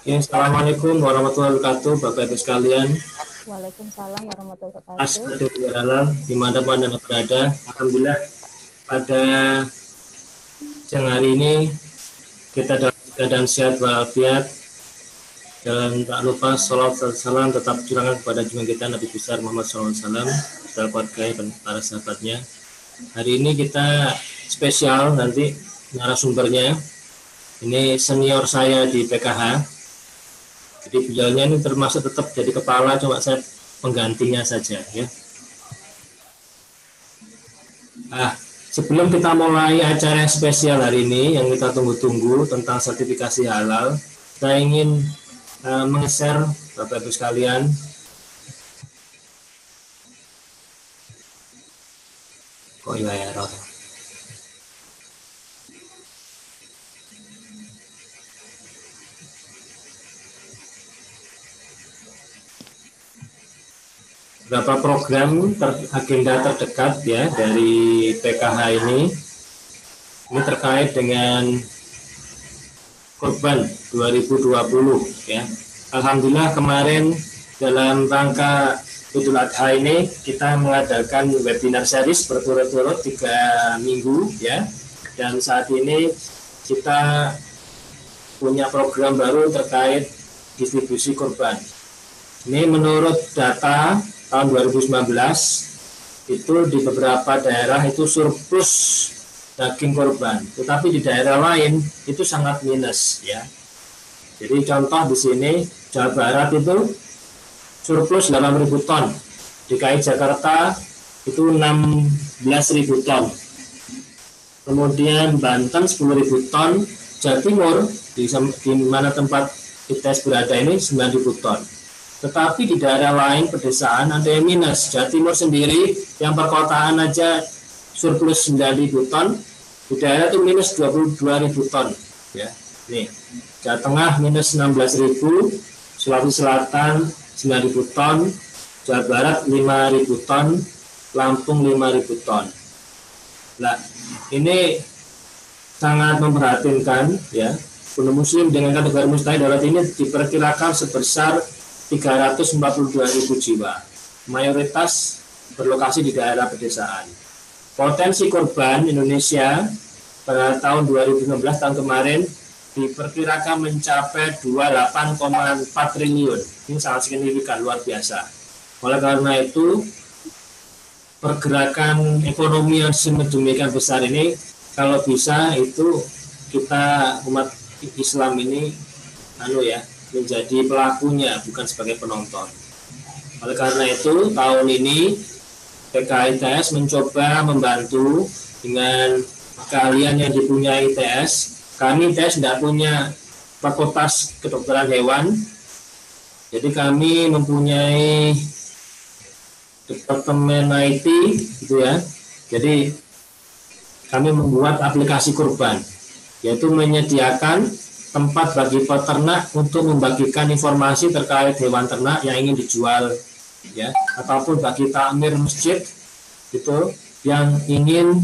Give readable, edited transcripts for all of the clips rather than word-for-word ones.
Ya, Assalamualaikum warahmatullahi wabarakatuh, Bapak Ibu sekalian. Waalaikumsalam warahmatullahi Assalamualaikum wabarakatuh. halal dimanapun Anda berada. Alhamdulillah pada siang hari ini kita dalam keadaan sehat walafiat, dan tak lupa salawat dan salam tetap curahkan kepada junjungan kita Nabi besar Muhammad SAW, serta keluarga dan para sahabatnya. Hari ini kita spesial, nanti narasumbernya ini senior saya di PKH. Jadi beliaunya ini termasuk tetap jadi kepala, cuma saya penggantinya saja ya. Sebelum kita mulai acara yang spesial hari ini yang kita tunggu-tunggu tentang sertifikasi halal, saya ingin meng-share Bapak Ibu sekalian beberapa program agenda terdekat ya dari PKH ini terkait dengan Kurban 2020 ya. Alhamdulillah kemarin dalam rangka Idul Adha ini kita mengadakan webinar series berturut-turut 3 minggu ya, dan saat ini kita punya program baru terkait distribusi kurban. Ini menurut data tahun 2019 itu di beberapa daerah itu surplus daging kurban, tetapi di daerah lain itu sangat minus ya. Jadi contoh di sini Jawa Barat itu surplus 8.000 ton, DKI Jakarta itu 16.000 ton, kemudian Banten 10.000 ton, Jawa Timur di mana tempat ITS berada ini 9.000 ton. Tetapi di daerah lain pedesaan ada yang minus. Jawa Timur sendiri yang perkotaan aja surplus 9.000 ton, di daerah itu minus 22.000 ton ya. Nih, Jawa Tengah minus 16.000, Sulawesi Selatan 9.000 ton, Jawa Barat 5.000 ton, Lampung 5.000 ton. Nah, ini sangat memprihatinkan ya. Penduduk muslim dengan kategori mustahil darat ini diperkirakan sebesar 342.000 jiwa, mayoritas berlokasi di daerah pedesaan. Potensi korban Indonesia pada tahun 2019 tahun kemarin diperkirakan mencapai 28,4 triliun. Ini sangat signifikan, luar biasa. Oleh karena itu, pergerakan ekonomi yang sedemikian besar ini, kalau bisa itu kita umat Islam ini menjadi pelakunya, bukan sebagai penonton. Oleh karena itu, tahun ini PKITS mencoba membantu dengan kalian yang dipunyai ITS. Kami ITS tidak punya fakultas kedokteran hewan, jadi kami mempunyai departemen IT gitu ya. Jadi kami membuat aplikasi kurban, yaitu menyediakan tempat bagi peternak untuk membagikan informasi terkait hewan ternak yang ingin dijual ya, ataupun bagi takmir masjid itu yang ingin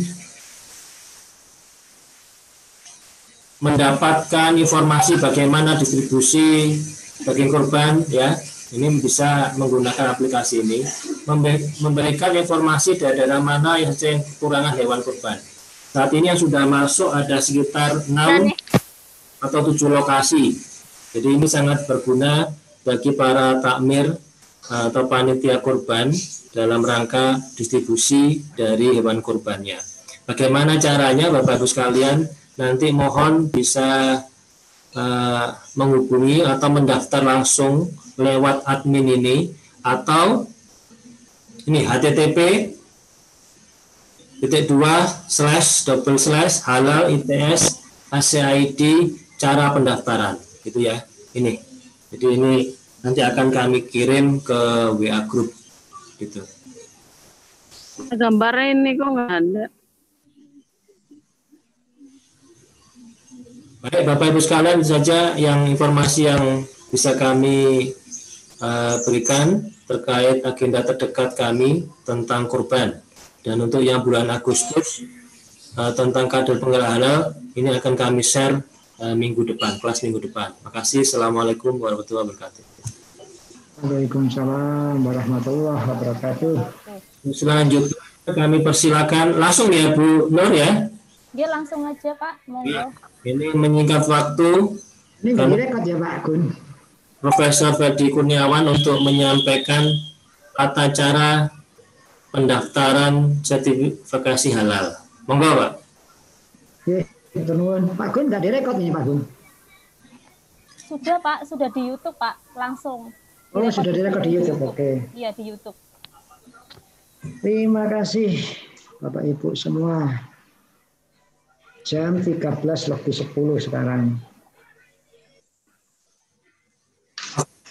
mendapatkan informasi bagaimana distribusi daging kurban ya. Ini bisa menggunakan aplikasi ini, memberikan informasi daerah mana yang kekurangan hewan kurban. Saat ini yang sudah masuk ada sekitar 6 atau 7 lokasi. Jadi ini sangat berguna bagi para takmir atau panitia kurban dalam rangka distribusi dari hewan kurbannya. Bagaimana caranya Bapak Ibu sekalian? Nanti mohon bisa menghubungi atau mendaftar langsung lewat admin ini, atau ini http://halal ITS ACID cara pendaftaran gitu ya. Ini jadi ini nanti akan kami kirim ke WA group gitu. Gambarnya ini kok nggak ada. Baik Bapak Ibu sekalian, itu saja yang informasi yang bisa kami berikan terkait agenda terdekat kami tentang kurban. Dan untuk yang bulan Agustus tentang kader penggerak halal, ini akan kami share minggu depan, kelas minggu depan. Makasih. Assalamualaikum warahmatullahi wabarakatuh. Waalaikumsalam warahmatullahi wabarakatuh. Selanjutnya kami persilakan langsung ya Bu Nur ya. Dia langsung aja Pak, monggo. Ya, ini menyingkat waktu. Ini nggak direkod ya Pak Gun? Profesor Ferdi Kurniawan untuk menyampaikan tata cara pendaftaran sertifikasi halal. Monggo Pak. Pak Gun nggak direkod ini Pak Gun? Sudah Pak, sudah di YouTube Pak, langsung. Oh sudah direkod di YouTube, oke. Iya di YouTube. Terima kasih Bapak Ibu semua. Jam 13:10 sekarang.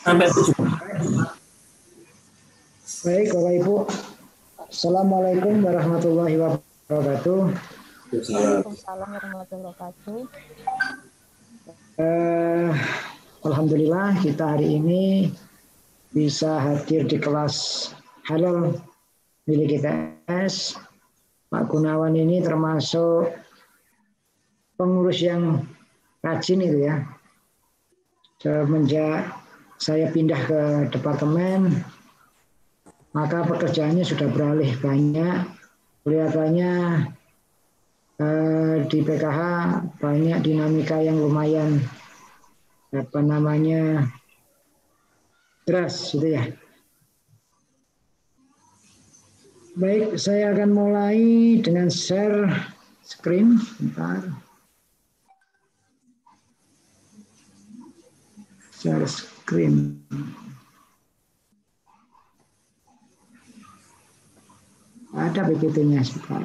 Sampai 7. Baik Bapak Ibu. Assalamualaikum warahmatullahi wabarakatuh. Waalaikumsalam warahmatullahi wabarakatuh. Alhamdulillah kita hari ini bisa hadir di kelas halal milik ITS. Pak Gunawan ini termasuk pengurus yang rajin itu ya. Semenjak saya pindah ke departemen, maka pekerjaannya sudah beralih banyak. Kelihatannya di PKH banyak dinamika yang lumayan deras gitu ya. Baik, saya akan mulai dengan share screen. Bentar. Share screen. Ada PPT-nya sebentar.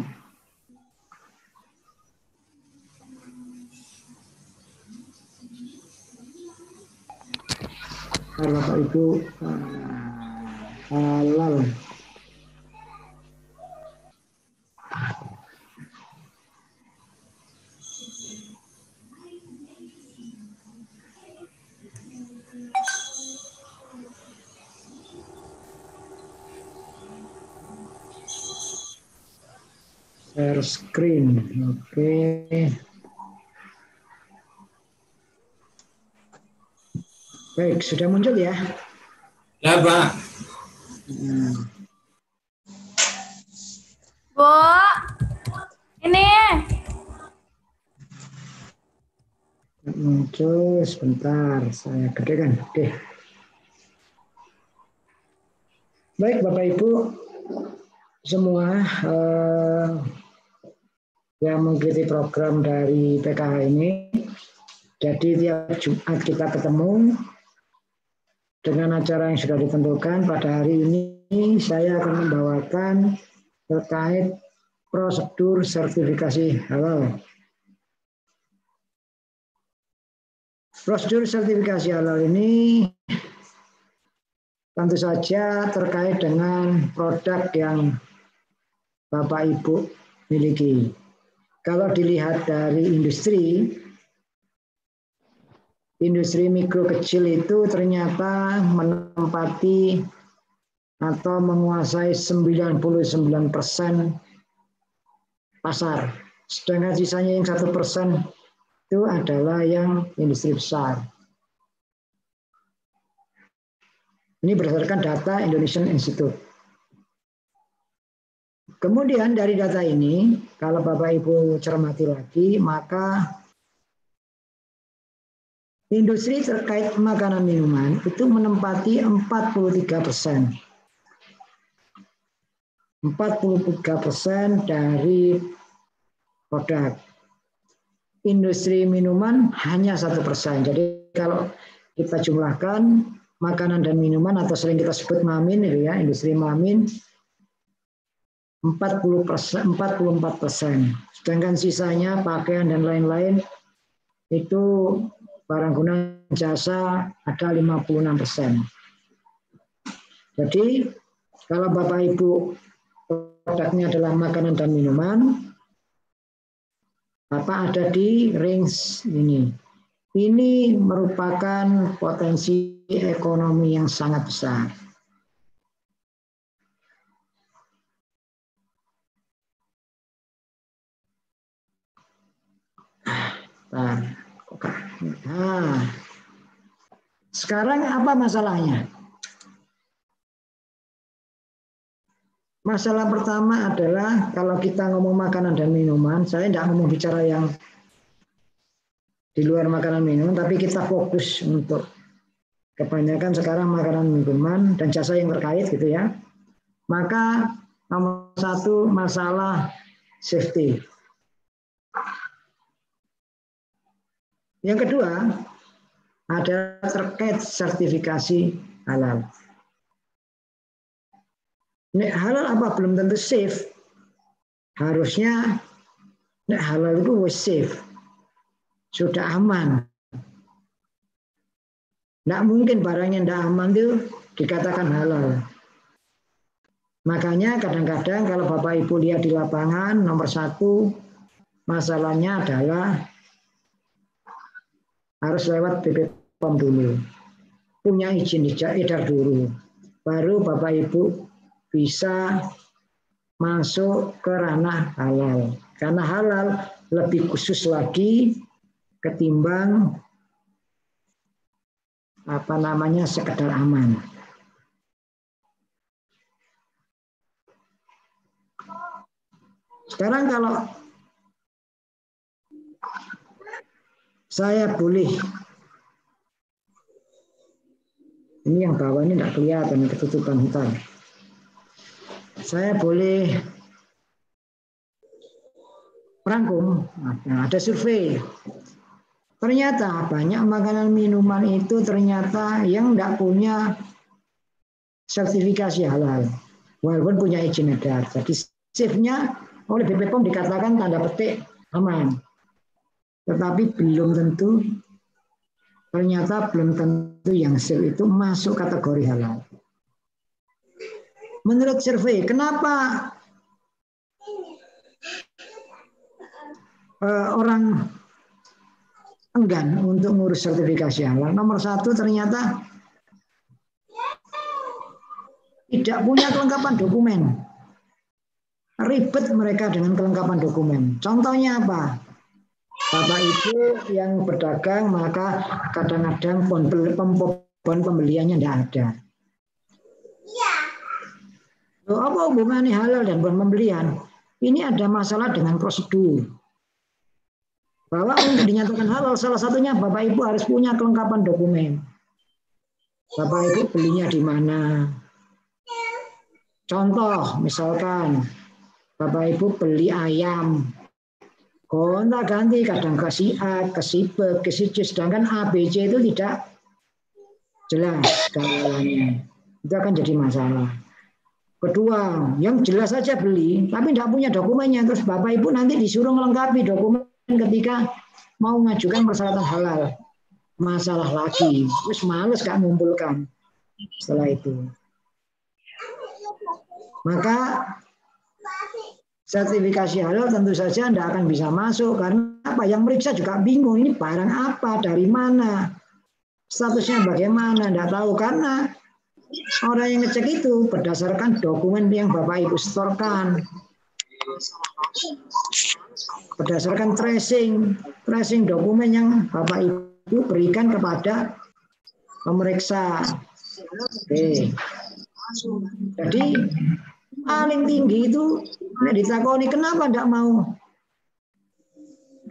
Bapak Ibu halal. Share screen, oke. Baik, sudah muncul ya? Ya, Pak. Bu, ini. Muncul sebentar, saya gedekan. Oke. Baik, Bapak Ibu semua yang mengikuti program dari PKH ini, jadi tiap Jumat kita ketemu dengan acara yang sudah ditentukan. Pada hari ini saya akan membawakan terkait prosedur sertifikasi halal. Prosedur sertifikasi halal ini tentu saja terkait dengan produk yang Bapak Ibu miliki. Kalau dilihat dari industri mikro kecil itu ternyata menempati atau menguasai 99% pasar. Sedangkan sisanya yang 1% itu adalah yang industri besar. Ini berdasarkan data Indonesian Institute. Kemudian dari data ini, kalau Bapak Ibu cermati lagi, maka industri terkait makanan minuman itu menempati 43%. 43% dari produk. Industri minuman hanya 1%. Jadi kalau kita jumlahkan makanan dan minuman atau sering kita sebut mamin itu ya, industri mamin 44%. Sedangkan sisanya pakaian dan lain-lain itu barang guna jasa ada 56%. Jadi kalau Bapak Ibu produknya adalah makanan dan minuman, Bapak ada di range ini. Ini merupakan potensi ekonomi yang sangat besar. Nah, Nah, sekarang apa masalahnya? Masalah pertama adalah kalau kita ngomong makanan dan minuman, saya tidak ngomong bicara yang di luar makanan minuman, tapi kita fokus untuk kebanyakan sekarang makanan minuman dan jasa yang terkait gitu ya. Maka nomor satu masalah safety. Yang kedua ada terkait sertifikasi halal. Nek halal apa belum tentu safe. Harusnya nek halal itu safe. Sudah aman. Tidak mungkin barang yang tidak aman itu dikatakan halal. Makanya kadang-kadang kalau Bapak Ibu lihat di lapangan, nomor satu masalahnya adalah harus lewat BPOM dulu. Punya izin edar dulu. Baru Bapak Ibu bisa masuk ke ranah halal. Karena halal lebih khusus lagi ketimbang sekedar aman. Sekarang kalau saya boleh, ini yang bawah ini tidak kelihatan, ketutupan hitam. Saya boleh merangkum, ada survei. Ternyata banyak makanan minuman itu ternyata yang tidak punya sertifikasi halal, walaupun punya izin edar. Jadi safe-nya oleh BPOM dikatakan tanda petik aman, tetapi ternyata belum tentu yang safe itu masuk kategori halal. Menurut survei, kenapa orang enggan untuk ngurus sertifikasi halal? Nomor satu ternyata tidak punya kelengkapan dokumen. Ribet mereka dengan kelengkapan dokumen. Contohnya apa? Bapak Ibu yang berdagang maka kadang-kadang pon pembeliannya tidak ada. Apa hubungannya halal dan pon pembelian? Ini ada masalah dengan prosedur. Bahwa untuk dinyatakan halal salah satunya Bapak Ibu harus punya kelengkapan dokumen. Bapak Ibu belinya di mana? Contoh misalkan Bapak Ibu beli ayam, gonta-ganti kadang ke si A, ke si B, ke si C, sedangkan A, B, C itu tidak jelas kehalalnya. Itu akan jadi masalah. Kedua, yang jelas saja beli, tapi tidak punya dokumennya, terus Bapak Ibu nanti disuruh melengkapi dokumen ketika mau mengajukan persyaratan halal. Masalah lagi, terus males gak mengumpulkan setelah itu. Maka sertifikasi halal tentu saja tidak akan bisa masuk karena apa? Yang meriksa juga bingung ini barang apa, dari mana, statusnya bagaimana, tidak tahu karena orang yang ngecek itu berdasarkan dokumen yang Bapak Ibu setorkan, berdasarkan tracing dokumen yang Bapak Ibu berikan kepada pemeriksa. Oke. Jadi paling tinggi itu ditakoni kenapa tidak mau?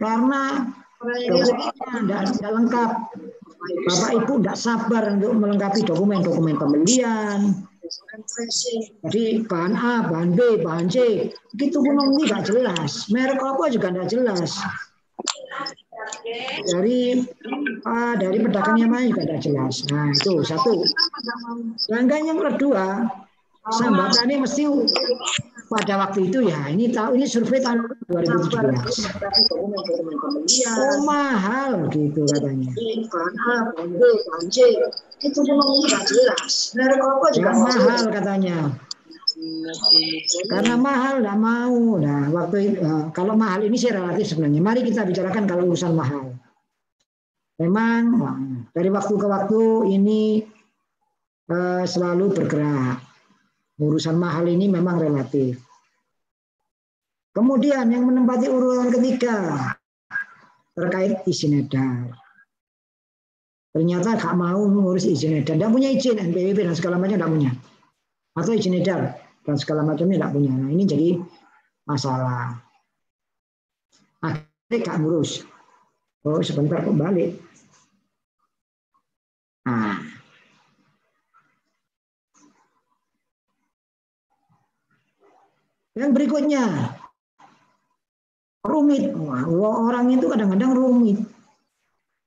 Karena dokumennya tidak lengkap. Bapak Ibu tidak sabar untuk melengkapi dokumen pembelian. Jadi bahan A, bahan B, bahan C, begitu pun ini tidak jelas. Merek apa juga tidak jelas. Dari pedagang yang lain juga tidak jelas. Nah itu satu. Sedangkan yang kedua, sambatannya mesti pada waktu itu ya, ini survei tahun 2017. Oh mahal gitu katanya. Itu tidak jelas. Ya, mahal katanya. Karena mahal tidak mau. Nah waktu kalau mahal ini sih relatif sebenarnya. Mari kita bicarakan kalau urusan mahal. Memang dari waktu ke waktu ini selalu bergerak. Urusan mahal ini memang relatif. Kemudian yang menempati urutan ketiga, terkait izin edar. Ternyata gak mau ngurus izin edar, tidak punya izin NPWP dan segala macam tidak punya, atau izin edar dan segala macamnya tidak punya. Nah ini jadi masalah. Akhirnya gak ngurus. Oh sebentar kok balik. Nah. Yang berikutnya rumit. Wah, orang itu kadang-kadang rumit.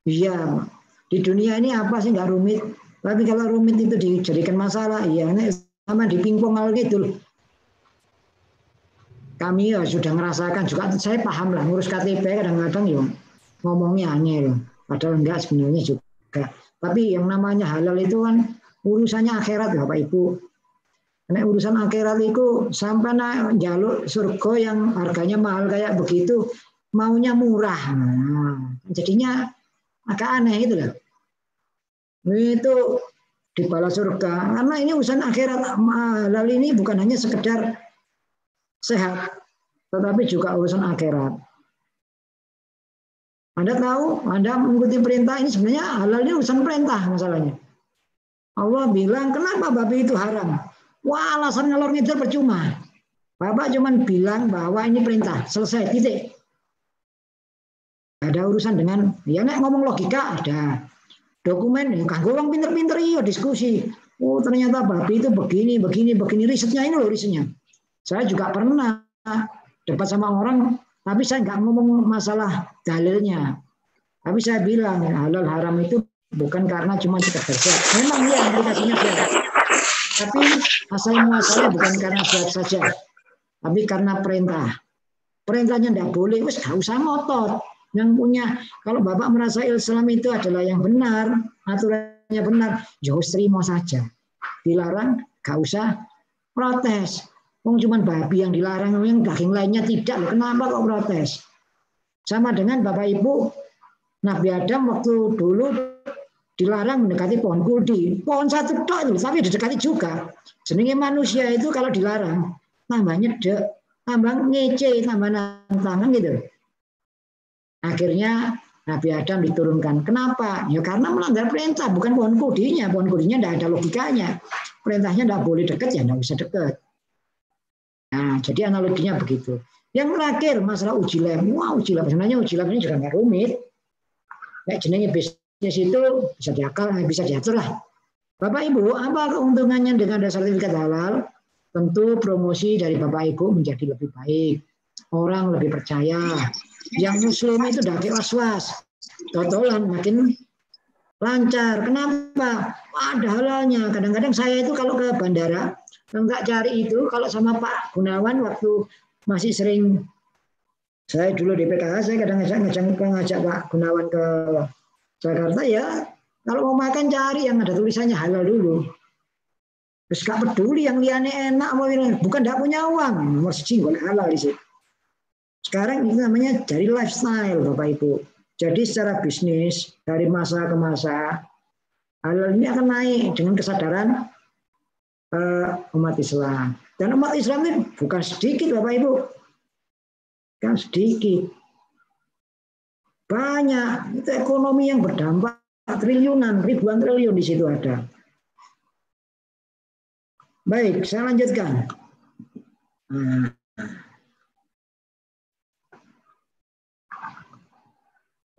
Iya, di dunia ini apa sih nggak rumit? Tapi kalau rumit itu dijadikan masalah, iya, sama di pingpong gitu. Kami ya sudah merasakan juga, saya paham lah ngurus KTP kadang-kadang ya ngomongnya aneh loh. Padahal enggak sebenarnya juga. Tapi yang namanya halal itu kan urusannya akhirat Bapak Ibu. Karena urusan akhirat itu sampai jaluk surga yang harganya mahal kayak begitu, maunya murah. Nah, jadinya agak aneh itu loh. Itu dibalas surga. Karena ini urusan akhirat. Halal ini bukan hanya sekedar sehat, tetapi juga urusan akhirat. Anda tahu, Anda mengikuti perintah ini sebenarnya halal ini urusan perintah masalahnya. Allah bilang, kenapa babi itu haram? Wah, alasan ngalor ngidul percuma. Bapak cuma bilang bahwa ini perintah, selesai, titik. Ada urusan dengan, ya nek ngomong logika ada. Dokumen, kanggo wong pinter-pinter iya diskusi. Oh ternyata babi itu begini, risetnya ini loh risetnya. Saya juga pernah debat sama orang, tapi saya nggak ngomong masalah dalilnya. Tapi saya bilang halal haram itu bukan karena cuma sekedar sehat. Memang ya aplikasinya sehat. Tapi asal muasalnya bukan karena sehat saja, tapi karena perintah. Perintahnya tidak boleh, wes nggak usah ngotot. Yang punya, kalau Bapak merasa Islam itu adalah yang benar, aturannya benar, ya terima saja. Dilarang, nggak usah protes. Wong cuma babi yang dilarang, yang daging lainnya tidak. Loh, kenapa kok protes? Sama dengan Bapak Ibu, Nabi Adam waktu dulu dilarang mendekati pohon kuldi. Pohon satu tok itu, tapi didekati juga. Jenenge manusia itu kalau dilarang, tambah nyedek, tambah ngece, tambah nantang gitu. Akhirnya Nabi Adam diturunkan. Kenapa? Ya karena melanggar perintah, bukan pohon kuldinya. Pohon kuldinya tidak ada logikanya. Perintahnya tidak boleh dekat, ya tidak bisa dekat. Nah, jadi analoginya begitu. Yang terakhir masalah uji lab. Wah, uji lab sebenarnya uji lab ini juga nggak rumit. Kayak jenenge bisnis itu bisa diakal, bisa diatur lah. Bapak Ibu, apa keuntungannya dengan ada sertifikat halal? Tentu promosi dari Bapak Ibu menjadi lebih baik. Orang lebih percaya. Yang muslim itu udah kayak was-was. Totolan makin lancar. Kenapa? Ada halalnya. Kadang-kadang saya itu kalau ke bandara, enggak cari itu, kalau sama Pak Gunawan waktu masih sering, saya dulu di PKH, saya kadang-kadang ngajak Pak Gunawan ke Jakarta ya, kalau mau makan cari yang ada tulisannya halal dulu. Terus gak peduli yang liane enak, bukan tidak punya uang, nomor siji boleh halal di situ. Sekarang itu namanya dari lifestyle Bapak Ibu. Jadi secara bisnis dari masa ke masa halal ini akan naik dengan kesadaran umat Islam. Dan umat Islam ini bukan sedikit Bapak Ibu. Bukan sedikit. Banyak. Itu ekonomi yang berdampak triliunan, ribuan triliun di situ ada. Baik, saya lanjutkan.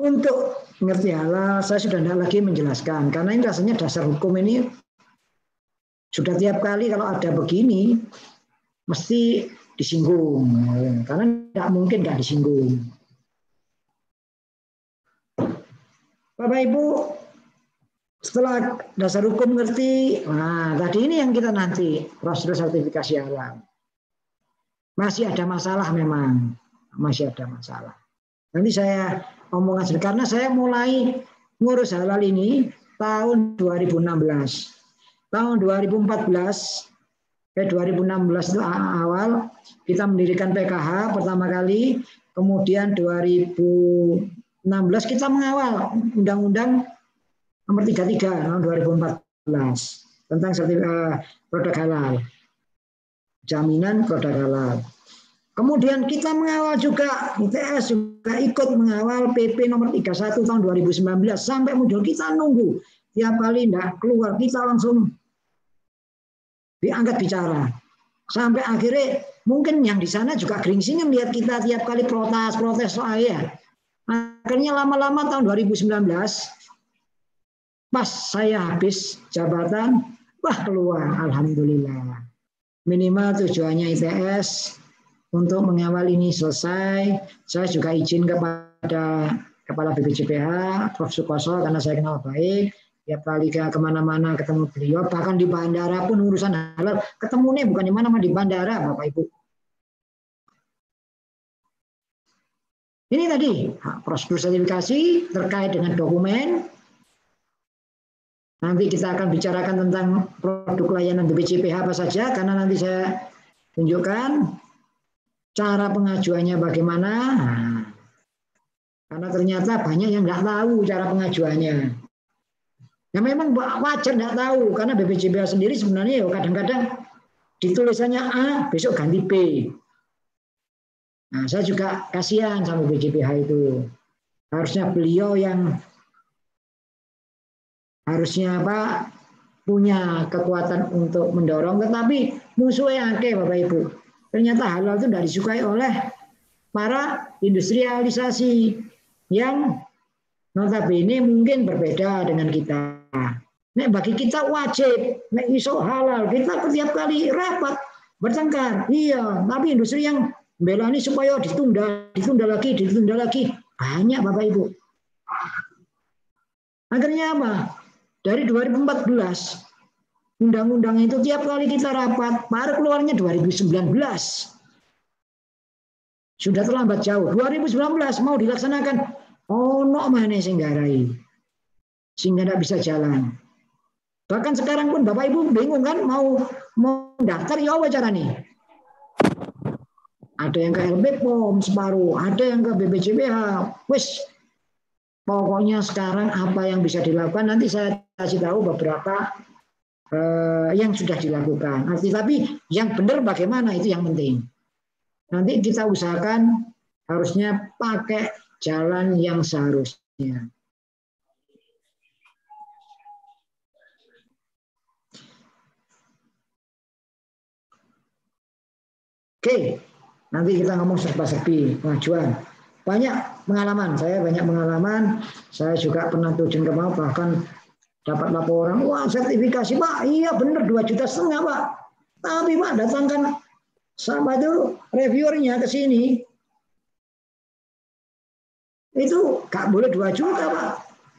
Untuk mengerti halal, saya sudah tidak lagi menjelaskan. Karena ini rasanya dasar hukum ini sudah tiap kali kalau ada begini, mesti disinggung. Karena tidak mungkin tidak disinggung. Bapak Ibu, setelah dasar hukum ngerti, nah tadi ini yang kita nanti, prosedur sertifikasi halal. Masih ada masalah memang. Masih ada masalah. Nanti saya omongan sedikit, karena saya mulai ngurus halal ini tahun 2016. Tahun 2014, 2016 itu awal kita mendirikan PKH pertama kali, kemudian 2016 kita mengawal Undang-Undang Nomor 33 tahun 2014 tentang produk halal, jaminan produk halal. Kemudian kita mengawal juga ITS juga ikut mengawal PP nomor 31 tahun 2019 sampai muncul. Kita nunggu tiap kali tidak keluar kita langsung diangkat bicara sampai akhirnya mungkin yang di sana juga geringsing melihat kita tiap kali protes saya. Akhirnya lama-lama tahun 2019 pas saya habis jabatan, wah keluar, alhamdulillah. Minimal tujuannya ITS untuk mengawal ini selesai. Saya juga izin kepada Kepala BPJPH, Prof. Sukoso, karena saya kenal baik. Tiap kali kemana-mana ketemu beliau, bahkan di bandara pun urusan halal, ketemu nih bukan di mana-mana, di bandara, Bapak Ibu. Ini tadi prosedur sertifikasi terkait dengan dokumen. Nanti kita akan bicarakan tentang produk layanan BPJPH apa saja, karena nanti saya tunjukkan cara pengajuannya bagaimana. Karena ternyata banyak yang nggak tahu cara pengajuannya. Ya memang wajar nggak tahu, karena BPJPH sendiri sebenarnya ya kadang-kadang ditulisannya A, besok ganti B. Nah, saya juga kasihan sama BPJPH itu. Harusnya beliau yang harusnya punya kekuatan untuk mendorong, tetapi musuhnya akeh Bapak Ibu. Ternyata halal itu tidak disukai oleh para industrialisasi yang notabene mungkin berbeda dengan kita. Nek bagi kita wajib, nek iso halal, kita setiap kali rapat bertengkar. Iya, tapi industri yang membela ini supaya ditunda lagi. Banyak Bapak Ibu. Akhirnya apa? Dari 2014, undang-undang itu tiap kali kita rapat, baru keluarnya 2019. Sudah terlambat jauh. 2019 mau dilaksanakan, ono maneh sing nggarai. Sehingga tidak bisa jalan. Bahkan sekarang pun Bapak Ibu bingung kan mau daftar ya apa caranya? Ada yang ke LB POM separuh, ada yang ke BPJPH. Wis pokoknya sekarang apa yang bisa dilakukan nanti saya kasih tahu beberapa yang sudah dilakukan. Tapi yang benar bagaimana itu yang penting. Nanti kita usahakan harusnya pakai jalan yang seharusnya. Oke, nanti kita ngomong serba-serbi pengajuan. Banyak pengalaman, saya juga pernah terjun ke bawah, bahkan dapat laporan, wah sertifikasi Pak, iya benar 2,5 juta Pak. Tapi Pak datangkan sama itu reviewernya ke sini, itu gak boleh 2 juta Pak.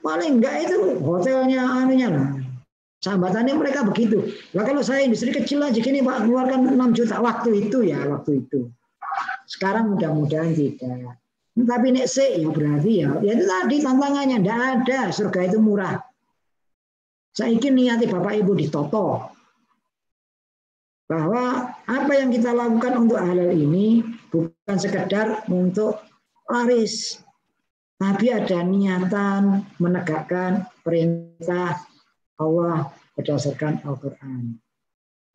Paling enggak itu hotelnya anunya lah. Sambatannya mereka begitu. Nah kalau saya industri kecil aja gini Pak, keluarkan 6 juta waktu itu. Sekarang mudah-mudahan tidak. Tapi nek ya berarti ya itu tadi tantangannya tidak ada. Surga itu murah. Saya ingin niati Bapak Ibu ditoto bahwa apa yang kita lakukan untuk halal ini bukan sekedar untuk laris, tapi ada niatan menegakkan perintah Allah berdasarkan Al-Quran.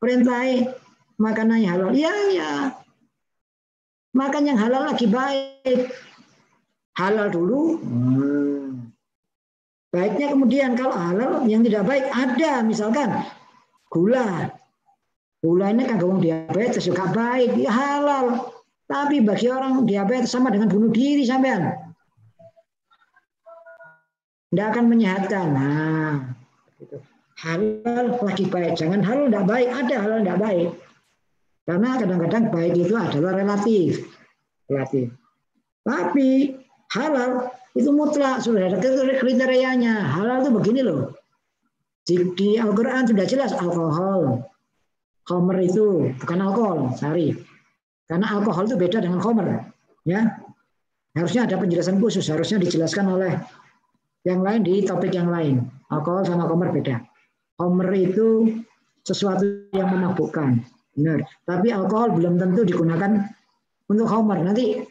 Perintah makanan yang halal, ya. Makan yang halal lagi baik. Halal dulu. Baiknya kemudian kalau halal yang tidak baik ada, misalkan gula. Gula ini kan orang diabetes juga baik, ya halal. Tapi bagi orang diabetes sama dengan bunuh diri sampean. Tidak akan menyehatkan. Nah, halal lagi baik, jangan halal tidak baik, ada halal tidak baik. Karena kadang-kadang baik itu adalah relatif. Tapi halal itu mutlak, sudah ada kriterianya. Halal itu begini loh. Di Al-Quran sudah jelas alkohol. Khamr itu bukan alkohol, sorry. Karena alkohol itu beda dengan khamr. Ya. Harusnya ada penjelasan khusus, harusnya dijelaskan oleh yang lain di topik yang lain. Alkohol sama khamr beda. Khamr itu sesuatu yang memabukkan, benar. Tapi alkohol belum tentu digunakan untuk khamr. Nanti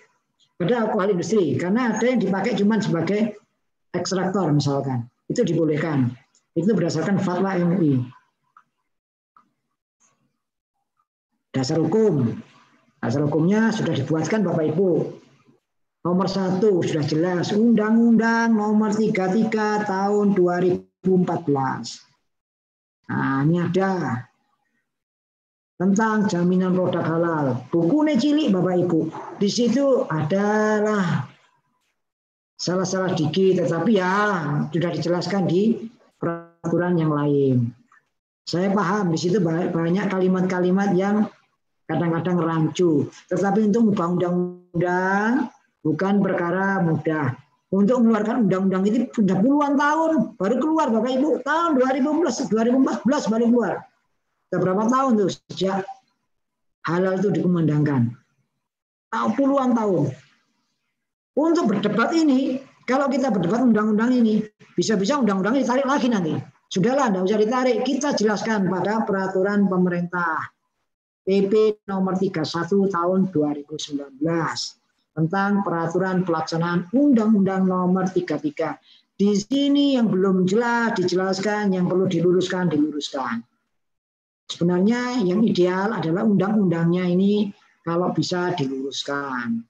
ada alkohol industri, karena ada yang dipakai cuma sebagai ekstraktor misalkan. Itu dibolehkan. Itu berdasarkan fatwa MUI. Dasar hukum. Dasar hukumnya sudah dibuatkan Bapak Ibu. Nomor 1 sudah jelas, Undang-Undang Nomor 33 Tahun 2014. Nah, ini ada tentang jaminan produk halal. Bukunya cilik Bapak Ibu. Di situ adalah salah-salah dikit, tetapi ya sudah dijelaskan di peraturan yang lain. Saya paham di situ banyak kalimat-kalimat yang kadang-kadang rancu. Tetapi untuk mengubah undang-undang bukan perkara mudah. Untuk mengeluarkan undang-undang itu sudah puluhan tahun baru keluar Bapak Ibu. Tahun 2014 baru keluar. Sudah berapa tahun tuh sejak halal itu dikumandangkan? Puluhan tahun. Untuk berdebat ini, kalau kita berdebat undang-undang ini, bisa-bisa undang-undang ini ditarik lagi nanti. Sudahlah, tidak usah ditarik. Kita jelaskan pada peraturan pemerintah. PP nomor 31 tahun 2019 tentang peraturan pelaksanaan Undang-Undang nomor 33. Di sini yang belum jelas dijelaskan, yang perlu diluruskan. Sebenarnya yang ideal adalah undang-undangnya ini kalau bisa diluruskan.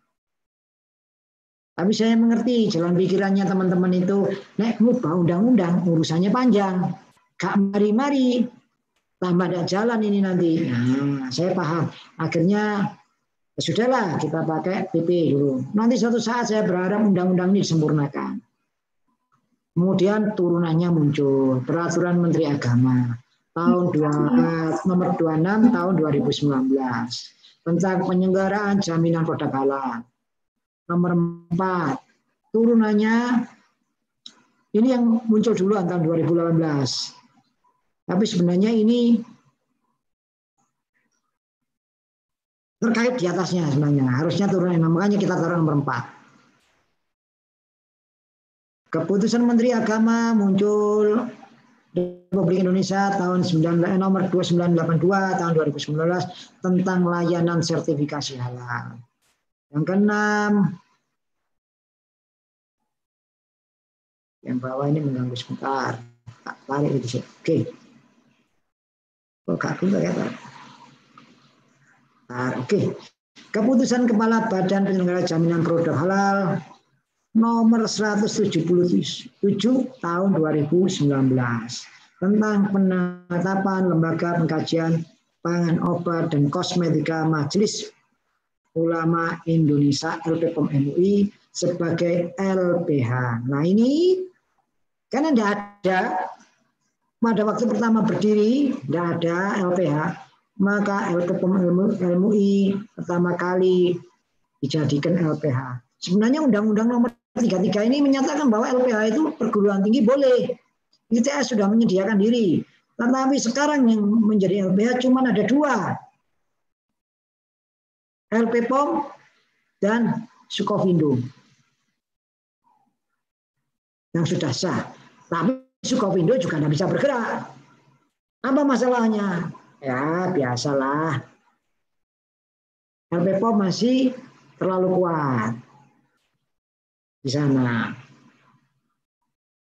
Tapi saya mengerti jalan pikirannya teman-teman itu, nek ngubah undang-undang urusannya panjang, gak mari-mari. Tambah ada jalan ini nanti. Nah, saya paham. Akhirnya ya sudahlah kita pakai PP dulu. Nanti suatu saat saya berharap undang-undang ini disempurnakan. Kemudian turunannya muncul peraturan Menteri Agama tahun nomor 26 tahun 2019 tentang penyelenggaraan jaminan produk halal. Nomor 4 turunannya ini yang muncul dulu tahun 2018. Tapi sebenarnya ini terkait di atasnya sebenarnya. Harusnya turun, makanya kita taruh nomor 4. Keputusan Menteri Agama muncul Republik Indonesia tahun nomor 2982 tahun 2019 tentang layanan sertifikasi halal. Yang keenam, yang bawah ini mengganggu sebentar. Tak tarik di sini. Oke. Oke. Keputusan Kepala Badan Penyelenggara Jaminan Produk Halal nomor 177 tahun 2019 tentang penetapan Lembaga Pengkajian Pangan, Obat dan Kosmetika Majelis Ulama Indonesia LPPOM MUI sebagai LPH. Nah ini karena tidak ada pada waktu pertama berdiri, tidak ada LPH, maka LPPOM MUI pertama kali dijadikan LPH. Sebenarnya Undang-Undang Nomor 33 ini menyatakan bahwa LPH itu perguruan tinggi boleh. ITS sudah menyediakan diri. Tetapi sekarang yang menjadi LPH cuma ada 2. LPPOM dan Sukovindo. Yang sudah sah. Tapi Sukovindo juga tidak bisa bergerak. Apa masalahnya? Ya biasalah. LPPOM masih terlalu kuat di sana.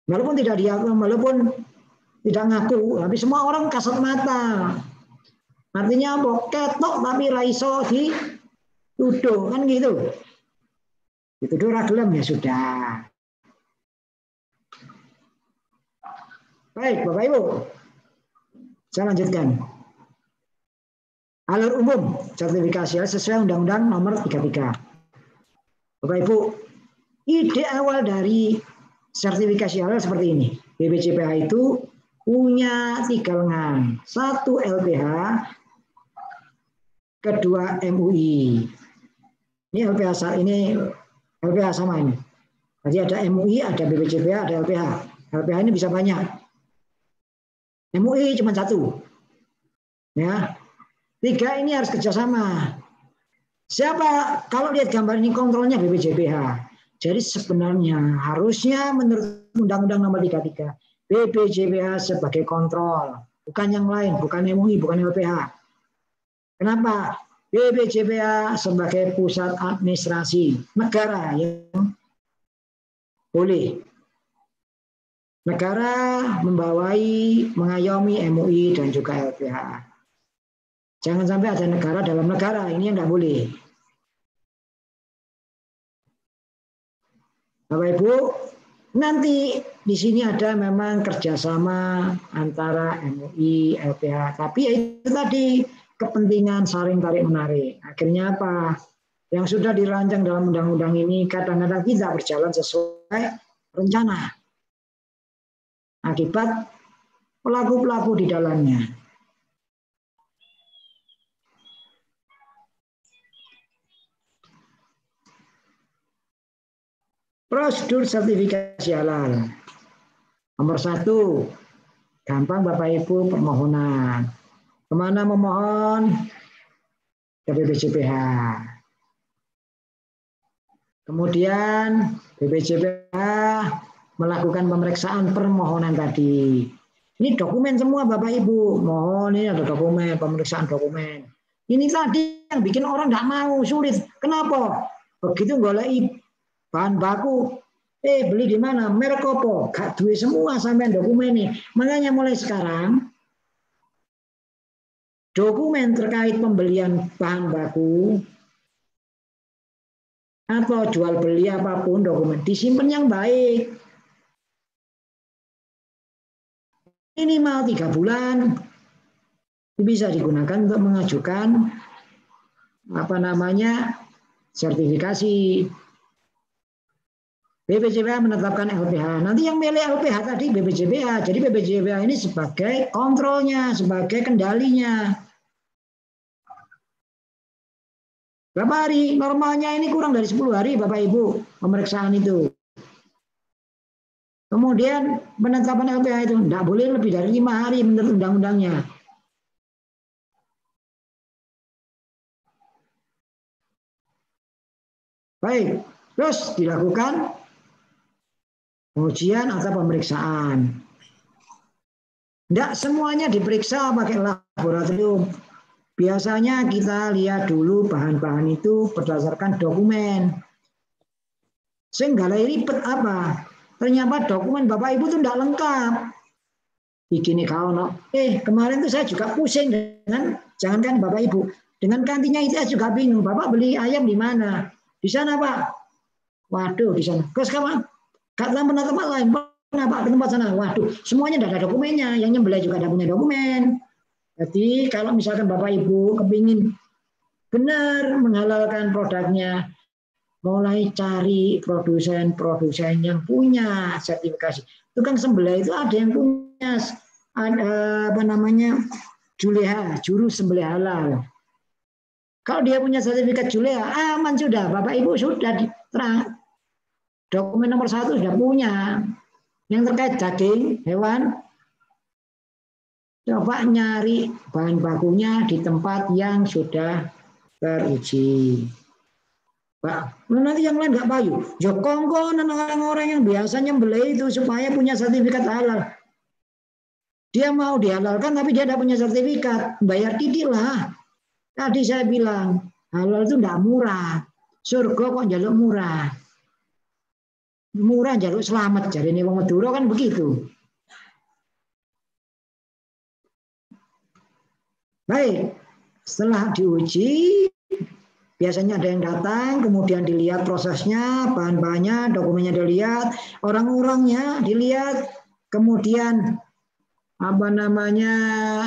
Walaupun tidak ngaku, tapi semua orang kasat mata. Artinya apa? Ketok tapi raiso di tuduh kan gitu. Dituduh ragelem ya sudah. Baik, Bapak Ibu. Saya lanjutkan. Alur umum sertifikasi sesuai Undang-Undang Nomor 33. Bapak Ibu, ide awal dari sertifikasi halal seperti ini. BPJPH itu punya 3 lengan. 1 LPH, kedua MUI. Ini LPH sama ini. Jadi ada MUI, ada BPJPH, ada LPH. LPH ini bisa banyak. MUI cuma 1. Ya. 3 ini harus kerjasama. Siapa? Kalau lihat gambar ini kontrolnya BPJPH. Jadi sebenarnya harusnya menurut Undang-Undang Nomor 33 BPJPH sebagai kontrol, bukan yang lain, bukan MUI, bukan LPH. Kenapa? BPJPH sebagai pusat administrasi negara yang boleh. Negara mengayomi MUI dan juga LPH. Jangan sampai ada negara dalam negara, ini yang tidak boleh. Bapak Ibu, nanti di sini ada memang kerjasama antara MUI, LPH, tapi itu tadi kepentingan saling tarik menarik. Akhirnya apa? Yang sudah dirancang dalam undang-undang ini kadang-kadang tidak berjalan sesuai rencana. Akibat pelaku-pelaku di dalamnya. Prosedur sertifikasi halal. Nomor 1, gampang Bapak Ibu permohonan. Kemana memohon? Ke BPJPH. Kemudian BPJPH melakukan pemeriksaan permohonan tadi. Ini dokumen semua Bapak Ibu. Mohon ini ada dokumen, pemeriksaan dokumen. Ini tadi yang bikin orang nggak mau, sulit. Kenapa? Begitu golek bahan baku, beli di mana? Merek opo? Gak duwe semua sampai dokumen ini. Makanya mulai sekarang dokumen terkait pembelian bahan baku atau jual beli apapun dokumen disimpan yang baik. Minimal 3 bulan bisa digunakan untuk mengajukan sertifikasi. BPJPH menetapkan LPH. Nanti yang milih LPH tadi BPJPH. Jadi BPJPH ini sebagai kontrolnya, sebagai kendalinya. Berapa hari? Normalnya ini kurang dari 10 hari Bapak Ibu pemeriksaan itu. Kemudian penetapan LPH itu tidak boleh lebih dari 5 hari menurut undang-undangnya. Baik, terus dilakukan ujian atau pemeriksaan. Tidak semuanya diperiksa pakai laboratorium. Biasanya kita lihat dulu bahan-bahan itu berdasarkan dokumen. Sehingga ribet apa? Ternyata dokumen Bapak Ibu itu tidak lengkap. Begini kau kemarin itu saya juga pusing dengan, jangankan Bapak Ibu, dengan kantinnya itu saya juga bingung. Bapak beli ayam di mana? Di sana Pak. Waduh di sana. Terus kamu gak pernah tempat lain, kenapa ke tempat sana? Waduh, semuanya tidak ada dokumennya. Yang nyembelih juga tidak punya dokumen. Jadi kalau misalkan Bapak Ibu kepingin benar menghalalkan produknya, mulai cari produsen yang punya sertifikasi. Tukang sembelih itu ada yang punya Juleha, juru sembelih halal. Kalau dia punya sertifikat Juleha, aman sudah. Bapak Ibu sudah terang. Dokumen nomor 1 sudah punya. Yang terkait daging hewan, coba nyari bahan bakunya di tempat yang sudah teruji. Pak, nanti yang lain nggak payu. Ya kongkonan orang-orang yang biasanya beli itu supaya punya sertifikat halal. Dia mau dihalalkan tapi dia tidak punya sertifikat. Bayar titik lah. Tadi saya bilang, halal itu tidak murah. Surga kok jaluk murah. Murah jaluk selamat. Jadi ini wong Madura kan begitu. Baik, setelah diuji, biasanya ada yang datang, kemudian dilihat prosesnya, bahan-bahannya, dokumennya dilihat, orang-orangnya dilihat, kemudian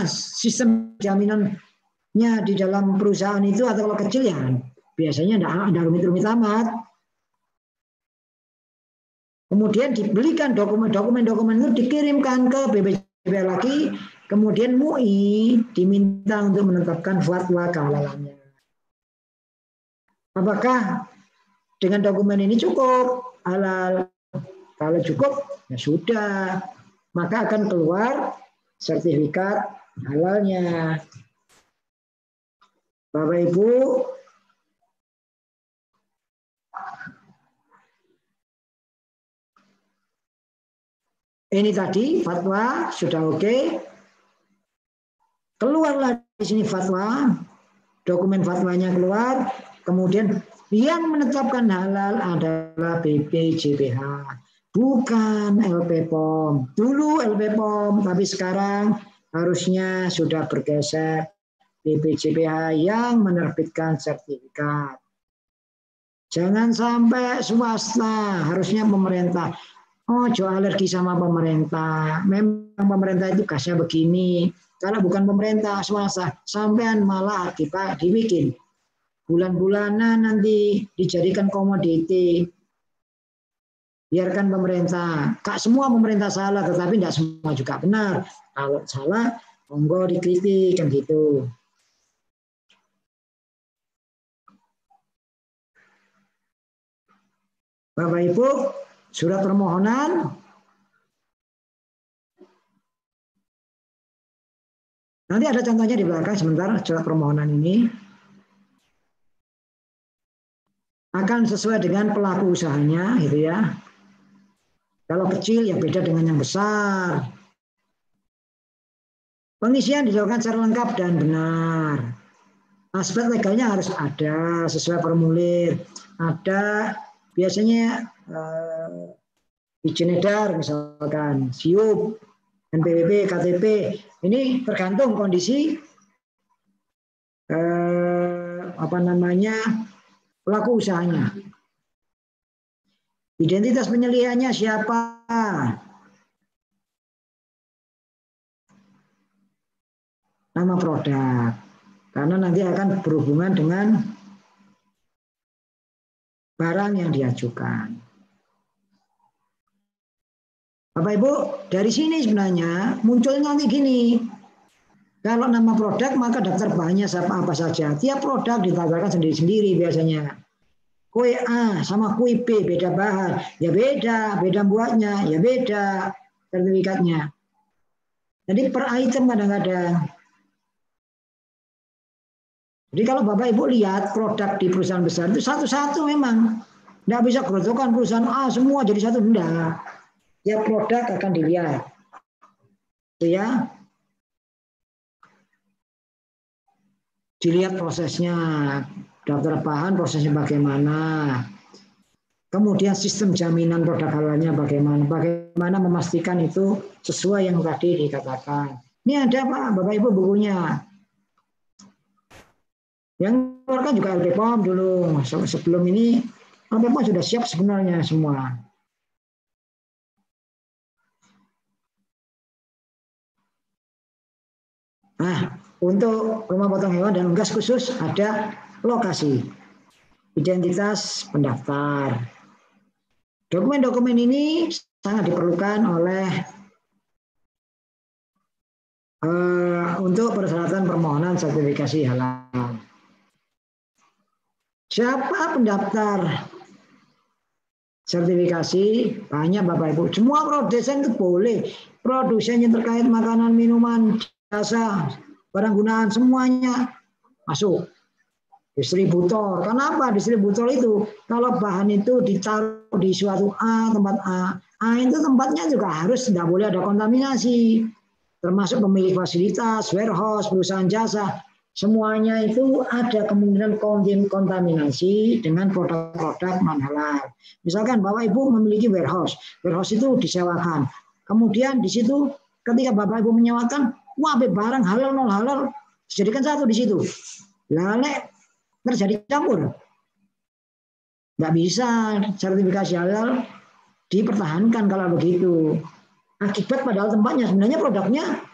sistem jaminannya di dalam perusahaan itu atau kalau kecil ya biasanya ada rumit-rumit amat. Kemudian dibelikan dokumen-dokumen itu dikirimkan ke BPJPH lagi, kemudian MUI diminta untuk menetapkan fatwa kehalalannya. Apakah dengan dokumen ini cukup halal? Kalau cukup, ya sudah. Maka akan keluar sertifikat halalnya. Bapak Ibu, ini tadi fatwa sudah oke. Keluarlah di sini fatwa, dokumen fatwanya keluar. Kemudian yang menetapkan halal adalah BPJPH, bukan LPPOM. Dulu LPPOM, tapi sekarang harusnya sudah bergeser BPJPH yang menerbitkan sertifikat. Jangan sampai swasta, harusnya pemerintah. Oh, alergi sama pemerintah. Memang pemerintah itu gasnya begini. Kalau bukan pemerintah, swasta, sampean malah kita dibikin. Bulan-bulanan nanti dijadikan komoditi. Biarkan pemerintah. Kak, semua pemerintah salah, tetapi tidak semua juga benar. Kalau salah, monggo dikritik, kan gitu. Bapak Ibu, surat permohonan. Nanti ada contohnya di belakang sebentar, surat permohonan ini. Akan sesuai dengan pelaku usahanya, gitu ya. Kalau kecil ya beda dengan yang besar. Pengisian dilakukan secara lengkap dan benar. Aspek legalnya harus ada sesuai formulir. Ada biasanya izin edar misalkan, SIUP, NPWP, KTP. Ini tergantung kondisi pelaku usahanya. Identitas penyelihannya siapa? Nama produk. Karena nanti akan berhubungan dengan barang yang diajukan. Bapak Ibu, dari sini sebenarnya muncul nanti gini. Kalau nama produk maka daftar bahannya apa saja. Tiap produk ditafsirkan sendiri-sendiri biasanya. Kue A sama kue B beda bahan, ya beda buatnya, ya beda sertifikatnya. Jadi per item kadang-kadang. Jadi kalau Bapak Ibu lihat produk di perusahaan besar itu satu-satu memang. Tidak bisa gerojokan perusahaan A semua jadi satu, enggak. Ya produk akan dilihat. Itu ya. Dilihat prosesnya, daftar bahan prosesnya bagaimana. Kemudian sistem jaminan produk halalnya bagaimana. Bagaimana memastikan itu sesuai yang tadi dikatakan. Ini ada Pak, Bapak Ibu bukunya. Yang keluarkan juga LPPOM dulu. Sebelum ini LPPOM sudah siap sebenarnya semua. Nah, untuk rumah potong hewan dan unggas khusus ada lokasi. Identitas pendaftar. Dokumen-dokumen ini sangat diperlukan oleh untuk persyaratan permohonan sertifikasi halal. Siapa pendaftar sertifikasi? Banyak Bapak Ibu. Semua produsen itu boleh. Produsen yang terkait makanan, minuman, jasa, barang gunaan semuanya masuk. Distributor. Kenapa distributor itu? Kalau bahan itu ditaruh di suatu tempat A itu tempatnya juga harus tidak boleh ada kontaminasi. Termasuk pemilik fasilitas, warehouse, perusahaan jasa. Semuanya itu ada kemungkinan kontaminasi dengan produk-produk non-halal. Misalkan Bapak Ibu memiliki warehouse. Warehouse itu disewakan. Kemudian di situ ketika Bapak Ibu menyewakan, wah barang halal non-halal dijadikan satu di situ. Lalu terjadi campur. Nggak bisa sertifikasi halal dipertahankan kalau begitu. Akibat padahal tempatnya sebenarnya produknya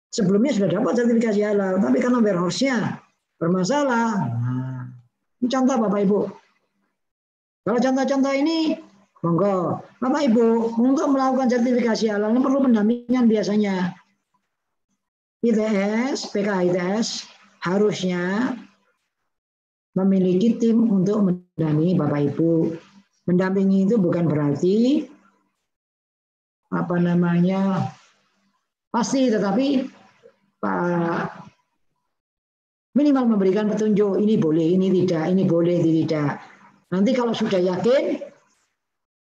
sebelumnya sudah dapat sertifikasi halal, tapi karena warehouse-nya bermasalah. Nah, ini contoh Bapak Ibu. Kalau contoh-contoh ini, monggo. Bapak Ibu, untuk melakukan sertifikasi halal ini perlu pendampingan biasanya. ITS, PKH ITS harusnya memiliki tim untuk mendampingi Bapak Ibu. Mendampingi itu bukan berarti pasti, tetapi minimal memberikan petunjuk, ini boleh, ini tidak, ini boleh, ini tidak. Nanti kalau sudah yakin,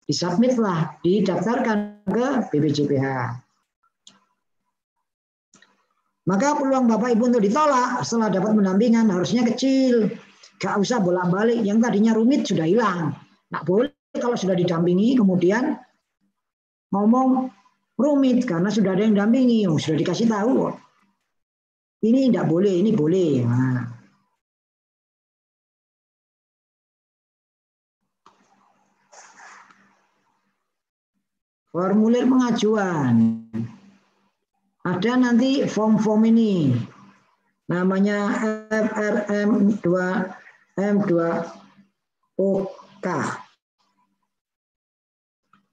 disubmitlah, didaftarkan ke BPJPH. Maka peluang Bapak Ibu untuk ditolak setelah dapat pendampingan harusnya kecil. Gak usah bolak-balik, yang tadinya rumit sudah hilang. Nggak boleh kalau sudah didampingi, kemudian ngomong rumit karena sudah ada yang dampingi, sudah dikasih tahu. Ini tidak boleh, ini boleh. Nah. formulir pengajuan. Ada nanti form-form ini. Namanya FRM2M2OK.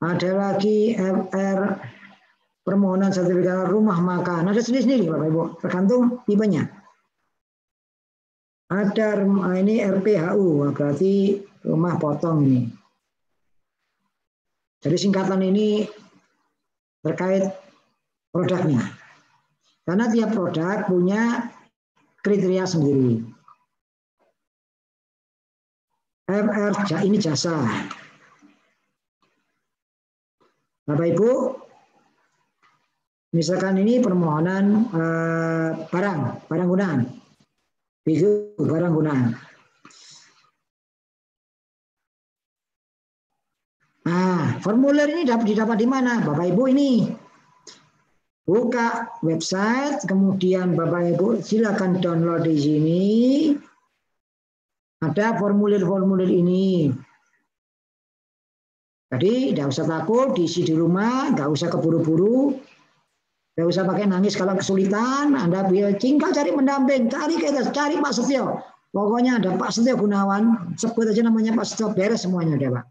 Ada lagi FR permohonan sertifikat rumah makan. Ada sendiri-sendiri Bapak Ibu, tergantung tipenya. Ada ini RPHU, berarti rumah potong ini. Jadi singkatan ini terkait produknya. Karena tiap produk punya kriteria sendiri. FR ini jasa. Bapak Ibu, misalkan ini permohonan barang gunaan. Itu barang gunaan. Nah, formulir ini didapat di mana? Bapak Ibu ini buka website, kemudian Bapak Ibu silakan download di sini. Ada formulir-formulir ini. Jadi tidak usah takut, diisi di rumah, nggak usah keburu-buru, nggak usah pakai nangis kalau kesulitan. Anda tinggal cari pendamping, cari Pak Setio. Pokoknya ada Pak Setio Gunawan, sebut aja namanya Pak Setio, beres semuanya udah Pak.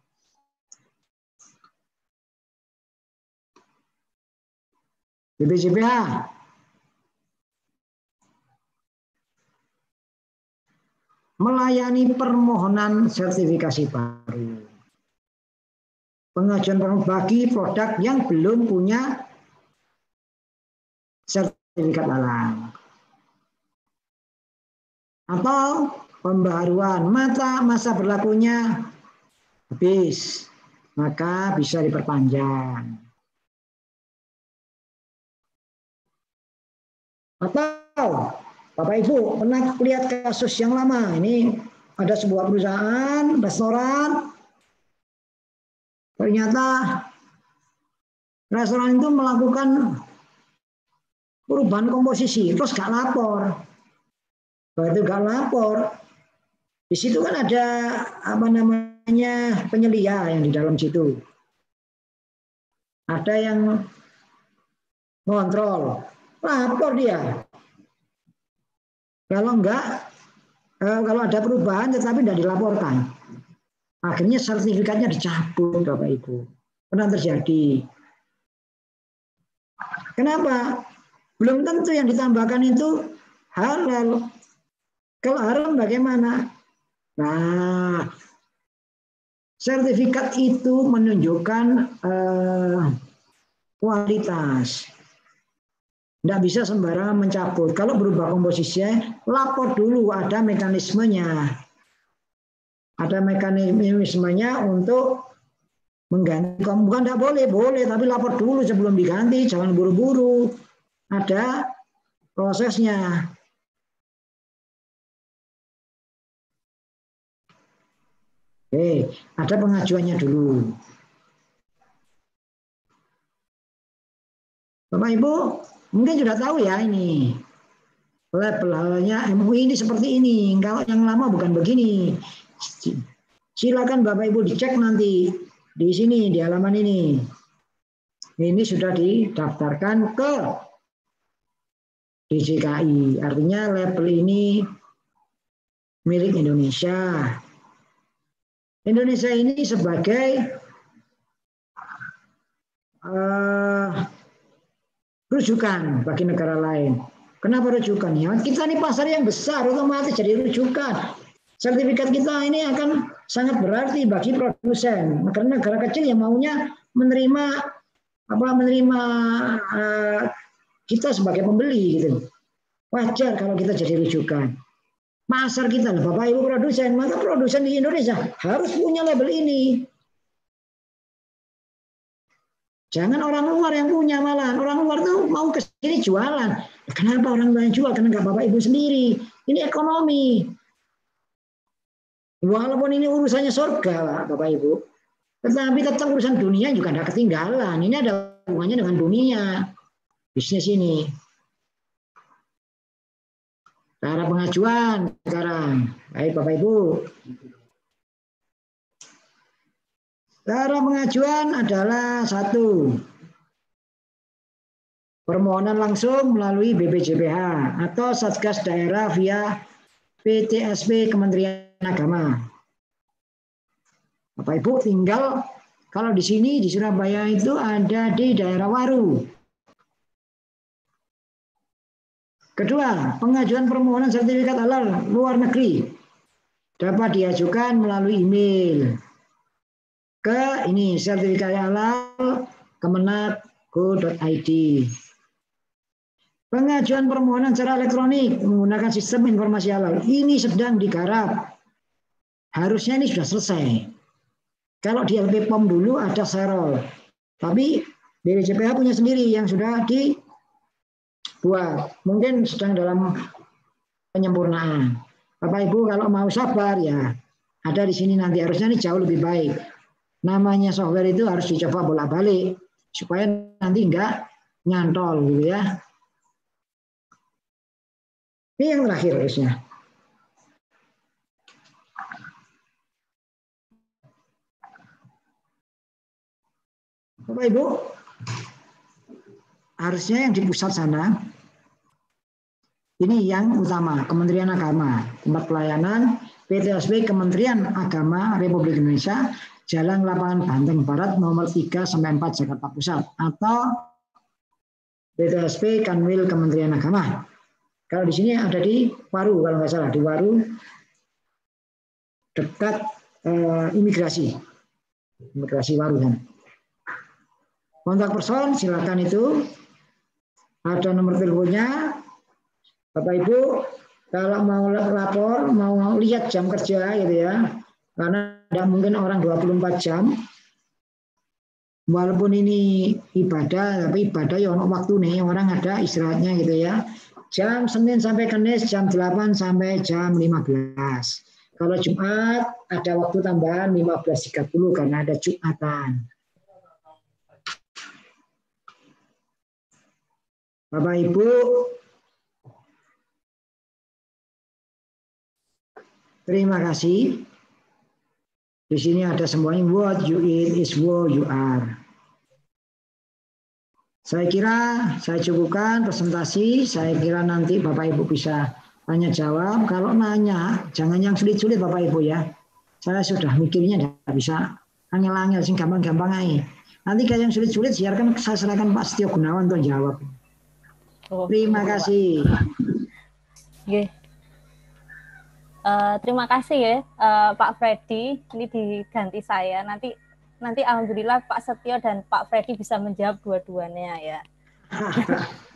BPJPH. Melayani permohonan sertifikasi baru. Pengajuan bagi produk yang belum punya sertifikat halal. Atau pembaharuan masa berlakunya habis, maka bisa diperpanjang. Atau Bapak Ibu pernah lihat kasus yang lama, ini ada sebuah perusahaan restoran, ternyata restoran itu melakukan perubahan komposisi, terus gak lapor. Begitu gak lapor, di situ kan ada penyelia yang di dalam situ. Ada yang mengontrol, lapor dia. Kalau enggak, kalau ada perubahan tetapi tidak dilaporkan, akhirnya sertifikatnya dicabut, Bapak Ibu. Pernah terjadi. Kenapa? Belum tentu yang ditambahkan itu halal. Kalau haram bagaimana? Nah, sertifikat itu menunjukkan kualitas. Tidak bisa sembarangan mencabut. Kalau berubah komposisinya, lapor dulu, ada mekanismenya. Ada mekanismenya untuk mengganti. Bukan tidak boleh, tapi lapor dulu sebelum diganti, jangan buru-buru. Ada prosesnya. Oke, ada pengajuannya dulu. Bapak Ibu, mungkin sudah tahu ya ini. Labelnya MUI ini seperti ini. Kalau yang lama bukan begini. Silakan Bapak Ibu dicek nanti di sini, di halaman ini. Ini sudah didaftarkan ke DJKI. Artinya label ini milik Indonesia. Indonesia ini sebagai rujukan bagi negara lain. Kenapa rujukan? Ya, kita ini pasar yang besar, otomatis jadi rujukan. Sertifikat kita ini akan sangat berarti bagi produsen. Karena negara kecil yang maunya menerima kita sebagai pembeli gitu. Wajar kalau kita jadi rujukan. Pasar kita, Bapak Ibu produsen, maka produsen di Indonesia harus punya label ini. Jangan orang luar yang punya malah. Orang luar tuh mau ke sini jualan. Kenapa orang luar yang jual? Karena nggak Bapak Ibu sendiri. Ini ekonomi. Walaupun ini urusannya surga, Bapak Ibu. Tetapi tetap urusan dunia juga tidak ketinggalan. Ini ada hubungannya dengan dunia. Bisnis ini. Cara pengajuan sekarang. Baik Bapak Ibu. Cara pengajuan adalah 1. Permohonan langsung melalui BPJPH atau Satgas Daerah via PTSP Kementerian Agama. Bapak Ibu tinggal kalau di sini di Surabaya itu ada di daerah Waru. Kedua, pengajuan permohonan sertifikat halal luar negeri dapat diajukan melalui email ke ini sertifikat halal kemenag.go.id. Pengajuan permohonan secara elektronik menggunakan sistem informasi halal ini sedang digarap. Harusnya ini sudah selesai. Kalau di LP POM dulu ada serol, tapi BPJPH punya sendiri yang sudah dibuat. Mungkin sedang dalam penyempurnaan. Bapak Ibu kalau mau sabar ya ada di sini nanti harusnya ini jauh lebih baik. Namanya software itu harus dicoba bolak-balik supaya nanti enggak nyantol gitu ya. Ini yang terakhir harusnya. Bapak Ibu, harusnya yang di pusat sana, ini yang utama, Kementerian Agama, tempat pelayanan PTSP Kementerian Agama Republik Indonesia, Jalan Lapangan Banteng Barat nomor 3-4 Jakarta Pusat, atau PTSP Kanwil Kementerian Agama. Kalau di sini ada di Waru, kalau nggak salah, di Waru dekat imigrasi Waru kan. Kontak person silakan itu, ada nomor teleponnya. Bapak Ibu kalau mau lapor, mau lihat jam kerja gitu ya, karena tidak mungkin orang 24 jam. Walaupun ini ibadah, tapi ibadah ya waktu nih orang ada istirahatnya gitu ya. Jam Senin sampai Kamis jam 8 sampai jam 15. Kalau Jumat ada waktu tambahan 15.30 karena ada Jumatan. Bapak Ibu, terima kasih. Di sini ada semuanya, what you eat is what you are. Saya kira saya cukupkan presentasi. Saya kira nanti Bapak Ibu bisa tanya jawab. Kalau nanya, jangan yang sulit-sulit Bapak Ibu ya. Saya sudah mikirnya tidak bisa angel-angel, sing gampang-gampang aja. Nanti kalau yang sulit-sulit, siarkan saya serahkan Pak Setio Gunawan untuk jawab. Terima kasih. Terima kasih ya Pak Freddy. Ini diganti saya. Nanti alhamdulillah Pak Setio dan Pak Freddy bisa menjawab dua-duanya ya.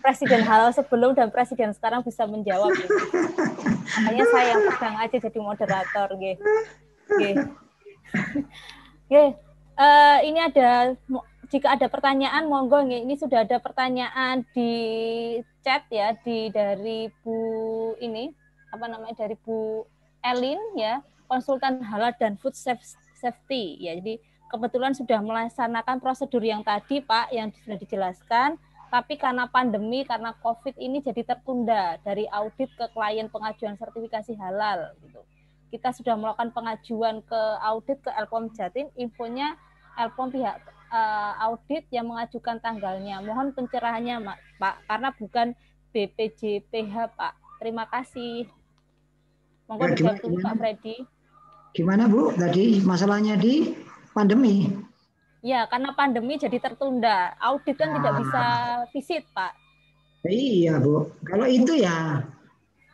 Presiden halal sebelum dan presiden sekarang bisa menjawab. Makanya saya yang pegang aja jadi moderator. Ini ada, jika ada pertanyaan monggo. Ini sudah ada pertanyaan di chat ya, dari Bu ini dari Bu Elin ya, konsultan halal dan food safety ya. Jadi kebetulan sudah melaksanakan prosedur yang tadi Pak yang sudah dijelaskan, tapi karena pandemi, karena COVID ini jadi tertunda dari audit ke klien pengajuan sertifikasi halal gitu. Kita sudah melakukan pengajuan ke audit ke Elpom Jatim, infonya Elpom pihak audit yang mengajukan tanggalnya. Mohon pencerahannya Pak, karena bukan BPJPH Pak. Terima kasih. Monggo dijawab dulu Pak Freddy. Gimana Bu? Tadi masalahnya di pandemi. Ya, karena pandemi jadi tertunda. Audit kan tidak bisa visit, Pak. Iya, Bu. Kalau itu ya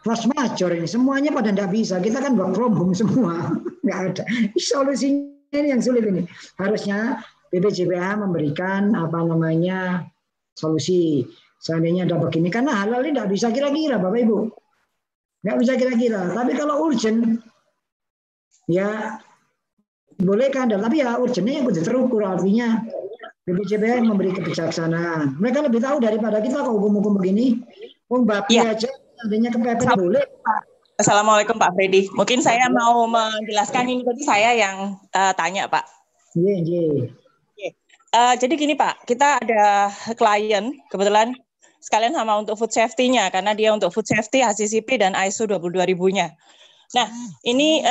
force majeure ini. Semuanya pada tidak bisa. Kita kan work from home semua. Nggak ada. Solusinya ini yang sulit ini. Harusnya BPJPH memberikan solusi. Seandainya ada begini. Karena halal ini tidak bisa kira-kira, Bapak Ibu. Nggak bisa kira-kira. Tapi kalau urgent, ya bolehkan. Tapi ya urgentnya yang sudah terukur. Artinya BPJPH memberi kebijaksanaan. Mereka lebih tahu daripada kita kalau hukum-hukum begini. Babi aja, adanya kepepet boleh. Assalamualaikum Pak Freddy. Mungkin saya mau menjelaskan ini tadi saya yang tanya Pak. Iya. Jadi gini Pak, kita ada klien kebetulan sekalian sama untuk food safety-nya, karena dia untuk food safety, HACCP, dan ISO 22000-nya. Nah, ini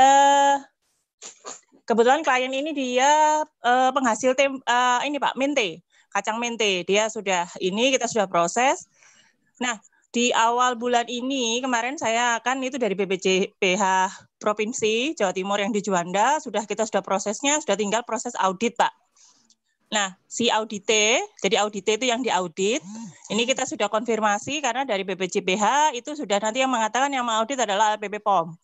kebetulan klien ini dia penghasil ini Pak, mente, kacang mente. Dia sudah kita sudah proses. Nah, di awal bulan ini kemarin saya kan itu dari BPJPH Provinsi Jawa Timur yang di Juanda kita sudah prosesnya, sudah tinggal proses audit Pak. Nah, si jadi audite itu yang diaudit, ini kita sudah konfirmasi karena dari BPJPH itu sudah nanti yang mengatakan yang mengaudit adalah LPP POM.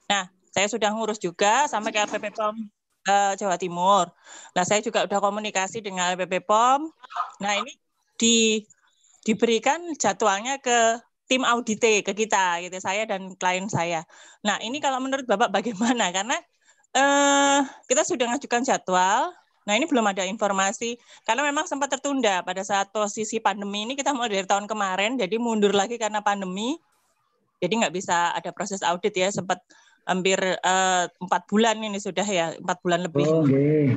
Nah, saya sudah ngurus juga sampai ke LPP POM Jawa Timur. Nah, saya juga sudah komunikasi dengan LPP POM. Nah, ini diberikan jadwalnya ke tim audite, ke kita, gitu, saya dan klien saya. Nah, ini kalau menurut Bapak bagaimana? Karena kita sudah mengajukan jadwal. Nah, ini belum ada informasi, karena memang sempat tertunda pada saat posisi pandemi ini, kita mulai dari tahun kemarin, jadi mundur lagi karena pandemi, jadi nggak bisa ada proses audit ya, sempat hampir 4 bulan ini sudah ya, 4 bulan lebih. Oke.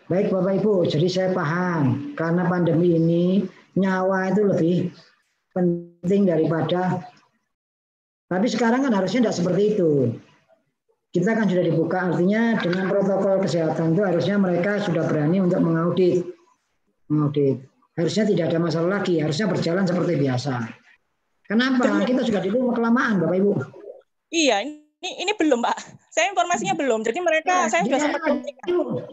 Baik Bapak Ibu, jadi saya paham, karena pandemi ini nyawa itu lebih penting daripada, tapi sekarang kan harusnya tidak seperti itu. Kita kan sudah dibuka, artinya dengan protokol kesehatan itu harusnya mereka sudah berani untuk mengaudit. Harusnya tidak ada masalah lagi, harusnya berjalan seperti biasa. Kenapa? Kita sudah di rumah kelamaan, Bapak Ibu. Iya, ini belum, Pak. Saya informasinya belum. Jadi mereka, saya sudah sempat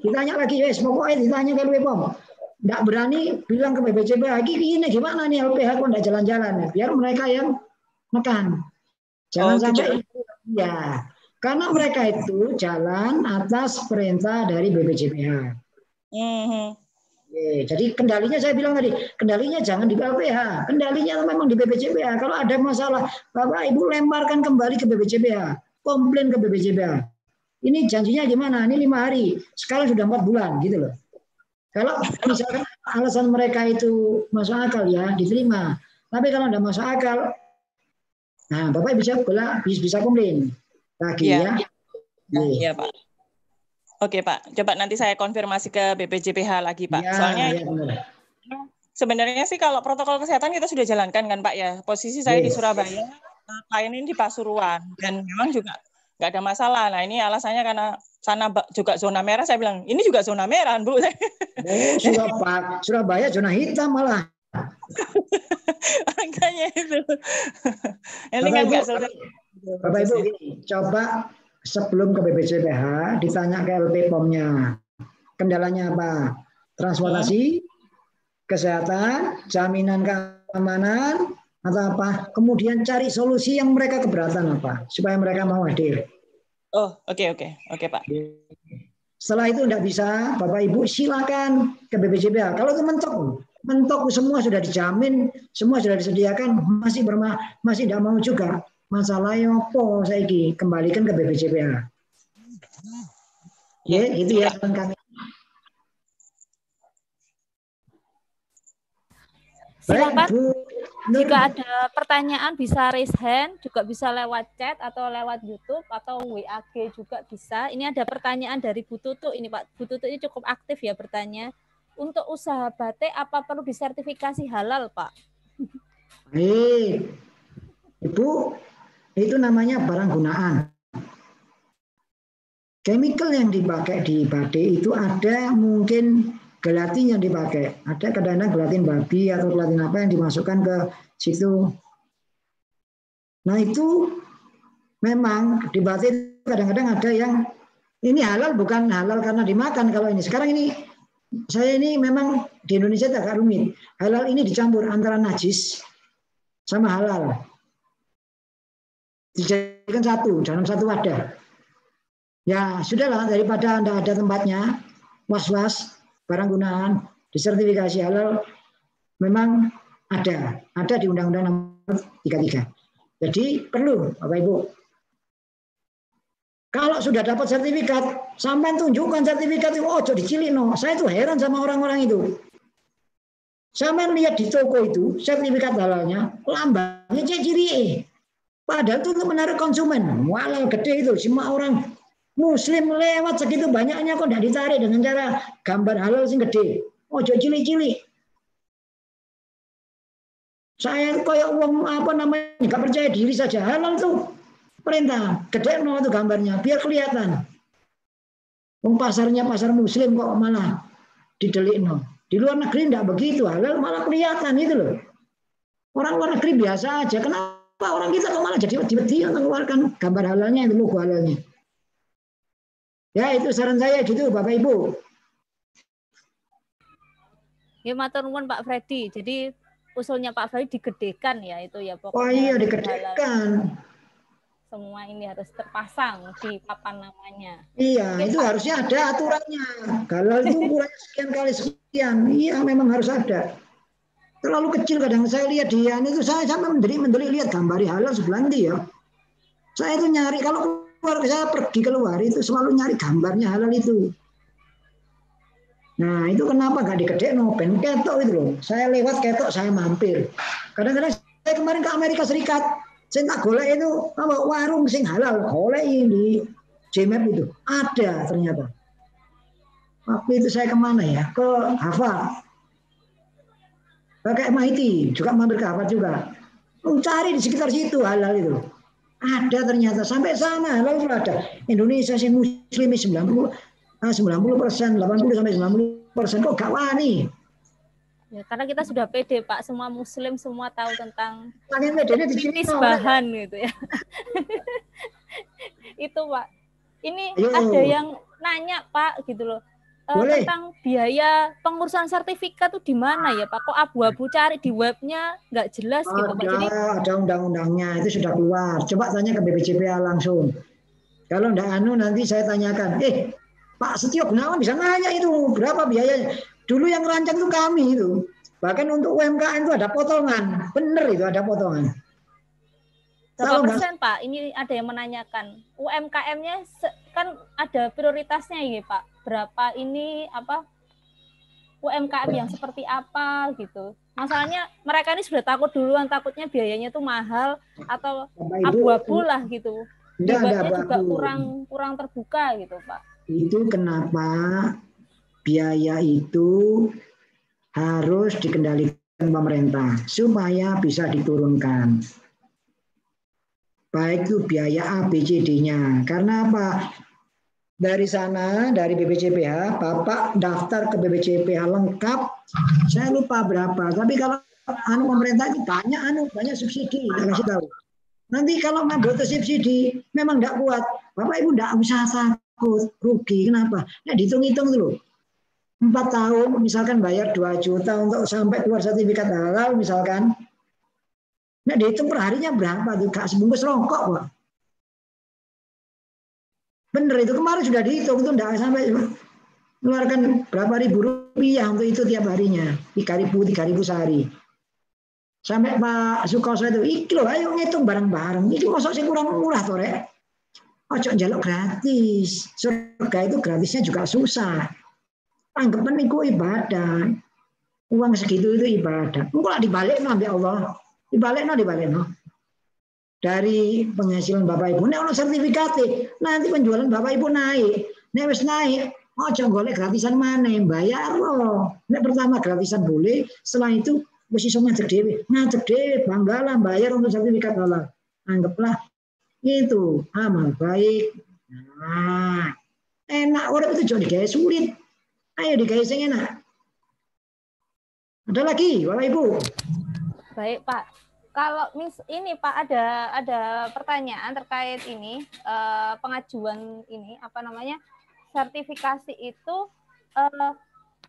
ditanya lagi, pokoknya ditanya ke LPPOM. Tidak berani bilang ke BPJB lagi, ini gimana nih LPH kok tidak jalan-jalan. Biar mereka yang menekan. Jangan sampai ya. Karena mereka itu jalan atas perintah dari BPJPH. Jadi kendalinya saya bilang tadi, kendalinya jangan di LPH, kendalinya memang di BPJPH. Kalau ada masalah, Bapak Ibu lemparkan kembali ke BPJPH, komplain ke BPJPH. Ini janjinya gimana? Ini 5 hari, sekarang sudah 4 bulan, gitu loh. Kalau misalkan alasan mereka itu masuk akal ya diterima, tapi kalau tidak masuk akal, nah Bapak bisa komplain. Lagi ya. Iya Pak. Oke Pak, coba nanti saya konfirmasi ke BPJPH lagi Pak. Soalnya sebenarnya sih kalau protokol kesehatan kita sudah jalankan kan Pak ya. Posisi saya di Surabaya, klien ini di Pasuruan dan memang juga nggak ada masalah. Nah ini alasannya karena sana juga zona merah. Saya bilang ini juga zona merah Bu. Surabaya zona hitam malah. Makanya itu. Ini kan nggak selesai. Bapak Ibu, coba sebelum ke BPJPH ditanya ke LP POM-nya. Kendalanya apa? Transportasi, kesehatan, jaminan keamanan, atau apa? Kemudian cari solusi yang mereka keberatan apa? Supaya mereka mau hadir. Oh, oke Pak. Setelah itu tidak bisa, Bapak Ibu silakan ke BPJPH. Kalau itu mentok semua sudah dijamin, semua sudah disediakan, masih tidak mau juga. Masalahnya apa saiki kembalikan ke BPJPH. Ya, itu ya saran kami. Silakan. Jika ada pertanyaan bisa raise hand, juga bisa lewat chat atau lewat YouTube atau WAG juga bisa. Ini ada pertanyaan dari Bu Tutu ini Pak. Bu Tutu ini cukup aktif ya bertanya. Untuk usaha batik apa perlu disertifikasi halal Pak? Ibu, itu namanya barang gunaan. Chemical yang dipakai di batik itu ada mungkin gelatin yang dipakai. Ada kadang-kadang gelatin babi atau gelatin apa yang dimasukkan ke situ. Nah itu memang di batik kadang-kadang ada yang ini halal bukan halal karena dimakan kalau ini. Sekarang ini saya ini memang di Indonesia agak rumit. Halal ini dicampur antara najis sama halal. Dijadikan satu dalam satu wadah. Ya sudahlah daripada Anda ada tempatnya was-was barang gunaan disertifikasi halal memang ada di Undang-Undang Nomor 33. Jadi perlu Bapak Ibu. Kalau sudah dapat sertifikat, sampai tunjukkan sertifikat itu, oh jadi cilik no. Saya tuh heran sama orang-orang itu. Sampai lihat di toko itu sertifikat halalnya, lambangnya ciri. Padahal itu untuk menarik konsumen. Walau gede itu, semua orang Muslim lewat segitu banyaknya kok tidak ditarik dengan cara gambar halal sing gede. Oh cilik-cilik. Saya kayak uang apa namanya nggak percaya diri saja halal tuh perintah gede no itu gambarnya biar kelihatan. Pasarnya pasar muslim kok malah didelikno. Di luar negeri enggak begitu, halal malah kelihatan itu loh. Orang luar negeri biasa aja, kenapa orang kita kok malah jadi wedi-wedi mengeluarkan gambar halalnya, itu logo halalnya. Ya itu saran saya gitu Bapak Ibu. Ya matur nuwun Pak Freddy. Jadi usulnya Pak Freddy digedekan ya itu ya pokoknya. Oh iya digedekan. Semua ini harus terpasang di papan namanya. Iya, itu harusnya ada aturannya. Halal itu ukurannya sekian kali sekian. Iya, memang harus ada. Terlalu kecil kadang saya lihat dia itu saya sampai mendeli lihat gambar halal sebelah nanti ya. Saya itu nyari kalau keluar saya pergi keluar itu selalu nyari gambarnya halal itu. Nah, itu kenapa gak digede nopen ketok itu loh. Saya lewat ketok saya mampir. Kadang-kadang saya kemarin ke Amerika Serikat. Saya tak golek itu apa warung sing halal, golek di Gmap itu ada ternyata. Waktu itu saya kemana ya? Ke Harvard. Pakai MIT, juga mampir ke Harvard juga. Cari di sekitar situ halal itu. Ada ternyata sampai sana halal itu ada. Indonesia sih muslim 90%, 80 sampai 90%. Kok gak wani? Ya, karena kita sudah pede Pak, semua muslim semua tahu tentang jenis bahan gitu ya. Itu Pak. Ini Ayo. ada yang nanya Pak gitu loh. Tentang biaya pengurusan sertifikat tuh di mana ya Pak? Kok abu-abu cari di webnya nggak jelas gitu Pak. Jadi ada undang-undangnya itu sudah keluar. Coba tanya ke BPJPH langsung. Kalau enggak nanti saya tanyakan. Pak Setio Gunawan bisa nanya itu berapa biayanya. Dulu yang rancang itu kami itu. Bahkan untuk UMKM itu ada potongan. Bener itu ada potongan. Berapa persen Pak? Ini ada yang menanyakan. UMKM-nya kan ada prioritasnya ya Pak. Berapa ini apa UMKM yang seperti apa gitu. Masalahnya mereka ini sudah takut duluan, takutnya biayanya tuh mahal atau abu-abu lah gitu. Dibuatnya juga kurang terbuka gitu Pak. Itu kenapa biaya itu harus dikendalikan pemerintah supaya bisa diturunkan. Baik itu biaya A, B, C, D-nya. Karena apa? Dari sana, dari BPJPH, Bapak daftar ke BPJPH lengkap, saya lupa berapa. Tapi kalau pemerintah itu banyak subsidi, kasih tahu. Nanti kalau nggak butuh subsidi, memang nggak kuat. Bapak Ibu nggak usah takut, rugi. Kenapa? Ya dihitung-hitung dulu. 4 tahun, misalkan bayar 2 juta untuk sampai keluar sertifikat halal, misalkan. Nah, dihitung per harinya berapa tuh? Gak sebungkus rokok kok. Bener itu kemarin sudah dihitung itu enggak sampai mengeluarkan berapa ribu rupiah untuk itu tiap harinya 3.000 sehari. Sampai Pak Sukoso itu, iki loh ayo ngitung bareng-bareng. Iki masuk sih kurang murah toh rek. Ojo njaluk gratis. Surga itu gratisnya juga susah. Anggapan niku ibadah. Uang segitu itu ibadah. Engko lak dibalikno ambek Allah. Dibalikno. Dari penghasilan Bapak Ibu, nek ono sertifikat, nanti penjualan Bapak Ibu naik. Nek wis naik, ojo golek gratisan maneh, bayar loh. Nek pertama gratisan boleh, setelah itu wis iso ngajak dhewe, banggalah bayar untuk sertifikat halal. Anggaplah itu amal baik. Nah, enak orang itu jangan digawe sulit. Ayo digawe sing enak. Ada lagi, Bapak Ibu? Baik, Pak. Kalau ini Pak ada pertanyaan terkait ini pengajuan ini sertifikasi itu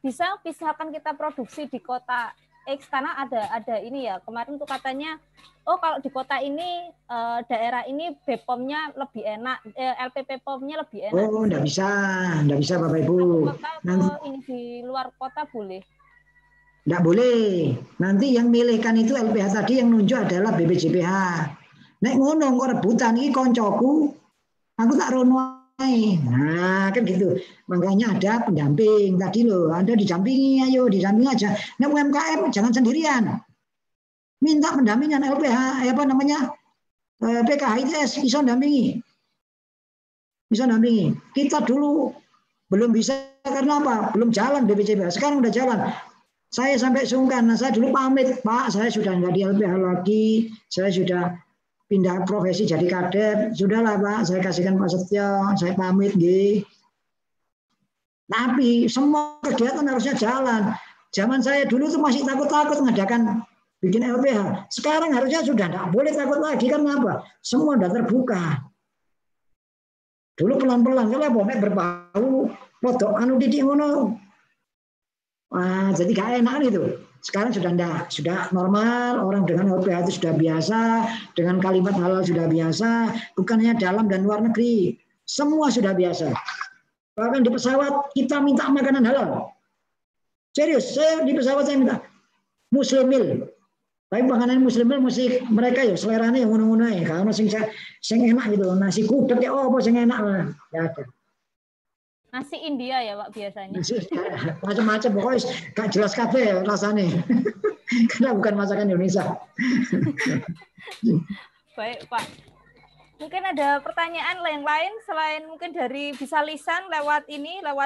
bisa misalkan kita produksi di kota X karena ada ini ya kemarin tuh katanya kalau di kota ini daerah ini BPOM-nya lebih enak LPP POM-nya lebih enak. Oh enggak bisa Bapak Ibu. Kalau ini di luar kota boleh? Enggak boleh. Nanti yang milihkan itu LPH tadi yang nunjuk adalah BPJPH. Nek ngono kok rebutan iki koncoku, aku tak rono ae. Nah, kan gitu. Makanya ada pendamping tadi loh. Anda didampingi, ayo didampingi aja. Nek UMKM jangan sendirian. Minta pendampingan LPH PKHITS bisa dampingi. Kita dulu belum bisa karena apa? Belum jalan BPJPH. Sekarang udah jalan. Saya sampai sungkan, saya dulu pamit, Pak, saya sudah nggak di LPH lagi, saya sudah pindah profesi jadi kader, sudahlah Pak, saya kasihkan Pak Setio, saya pamit, Tapi semua kegiatan harusnya jalan. Zaman saya dulu tuh masih takut-takut mengadakan bikin LPH. Sekarang harusnya sudah tidak boleh takut lagi. Karena apa? Semua sudah terbuka. Dulu pelan-pelan. Kalau pokoknya berbau, foto anu didik ngono. Wah, jadi gak enak itu. Sekarang sudah enggak, sudah normal. Orang dengan LPH itu sudah biasa. Dengan kalimat halal sudah biasa. Bukannya dalam dan luar negeri. Semua sudah biasa. Bahkan di pesawat kita minta makanan halal. Serius, saya di pesawat saya minta muslimil. Tapi makanan muslimil mesti mereka ya selerane yang ngono-ngono ae. Kalau sing enak gitu, nasi gudeg ya apa sing enak lah. Ya ada. Nasi India ya Pak biasanya. Macam-macam pokoknya gak jelas kabeh rasanya. Karena bukan masakan Indonesia. Baik Pak. Mungkin ada pertanyaan lain-lain selain mungkin dari bisa lisan lewat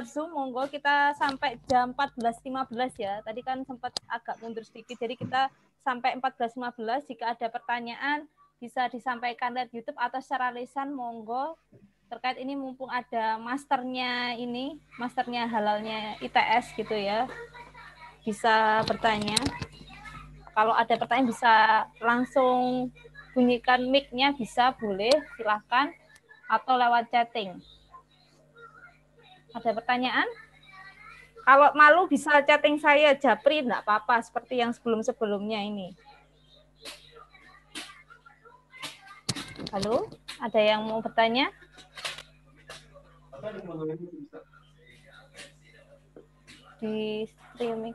Zoom, monggo kita sampai jam 14.15 ya. Tadi kan sempat agak mundur sedikit, jadi kita sampai 14.15. Jika ada pertanyaan bisa disampaikan lewat YouTube atau secara lisan, monggo. Terkait ini mumpung ada masternya halalnya ITS gitu ya, bisa bertanya. Kalau ada pertanyaan bisa langsung bunyikan mic-nya, bisa, boleh, silahkan, atau lewat chatting. Ada pertanyaan? Kalau malu bisa chatting saya, Japri, enggak apa-apa, seperti yang sebelum-sebelumnya ini. Halo, ada yang mau bertanya? Di streaming.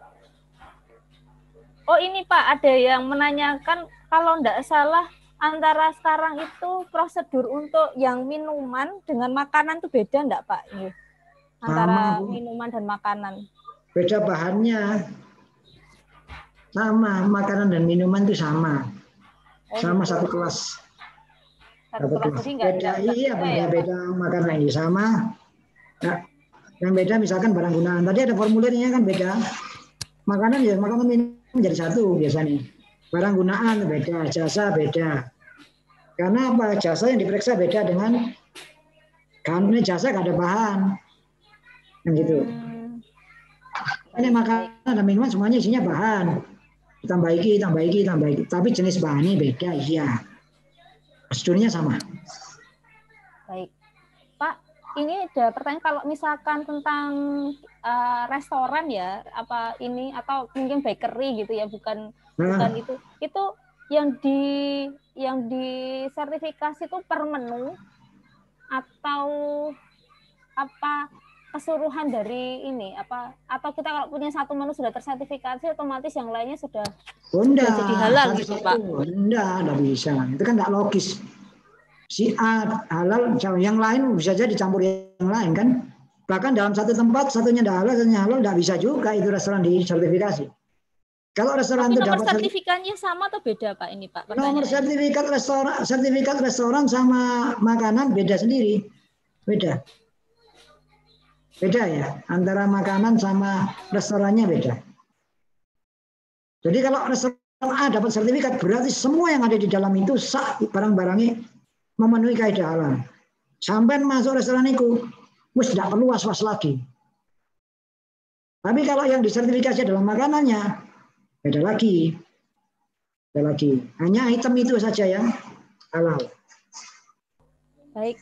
Oh ini Pak, ada yang menanyakan, kalau enggak salah, antara sekarang itu prosedur untuk yang minuman dengan makanan itu beda enggak Pak? Antara minuman dan makanan. Beda bahannya. Sama, makanan dan minuman itu sama. Sama satu kelas. Satu kelas. Jadi enggak beda makanan ini sama. Nah, yang beda misalkan barang gunaan. Tadi ada formulirnya kan beda. Makanan minum menjadi satu biasanya. Barang gunaan beda, jasa beda. Karena apa? Jasa yang diperiksa beda dengan karena jasa gak ada bahan. Yang gitu. Ini makanan dan minuman semuanya isinya bahan. Tambah iki. Tapi jenis bahannya beda, iya. Prosedurnya sama. Baik. Pak, ini ada pertanyaan kalau misalkan tentang restoran ya, apa ini atau mungkin bakery gitu ya, bukan itu yang disertifikasi itu per menu atau apa keseluruhan dari ini apa atau kita kalau punya satu menu sudah tersertifikasi otomatis yang lainnya sudah jadi halal gitu Pak? Enggak bisa. Itu kan enggak logis. Si A halal, yang lain bisa jadi dicampur yang lain kan. Bahkan dalam satu tempat satunya enggak halal, satunya halal enggak bisa juga itu restoran disertifikasi. Kalau restoran itu dapat sertifikatnya sama atau beda Pak ini Pak? Nomor sertifikat restoran sama makanan beda sendiri. Beda ya, antara makanan sama restorannya beda. Jadi kalau restoran A dapat sertifikat berarti semua yang ada di dalam itu sah, barang-barangnya memenuhi kaidah halal. Sampai masuk restoran itu, wis tidak perlu was-was lagi. Tapi kalau yang disertifikasi dalam makanannya beda lagi. Hanya item itu saja yang halal. Baik,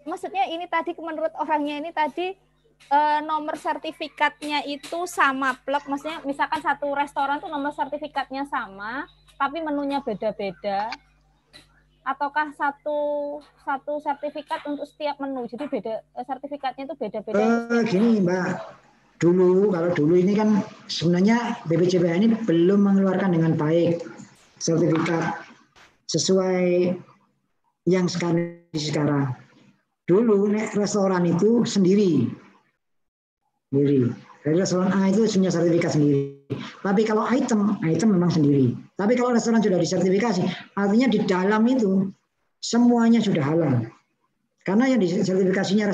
maksudnya ini tadi menurut orangnya ini tadi nomor sertifikatnya itu sama plek, maksudnya misalkan satu restoran tuh nomor sertifikatnya sama, tapi menunya beda-beda, ataukah satu sertifikat untuk setiap menu, jadi beda sertifikatnya itu beda-beda. Gini Mbak. Kalau dulu ini kan sebenarnya BPJPH ini belum mengeluarkan dengan baik sertifikat sesuai yang sekarang. Dulu restoran itu sendiri. Dari restoran A itu punya sertifikat sendiri. Tapi kalau item memang sendiri. Tapi kalau restoran sudah disertifikasi, artinya di dalam itu semuanya sudah halal. Karena yang disertifikasinya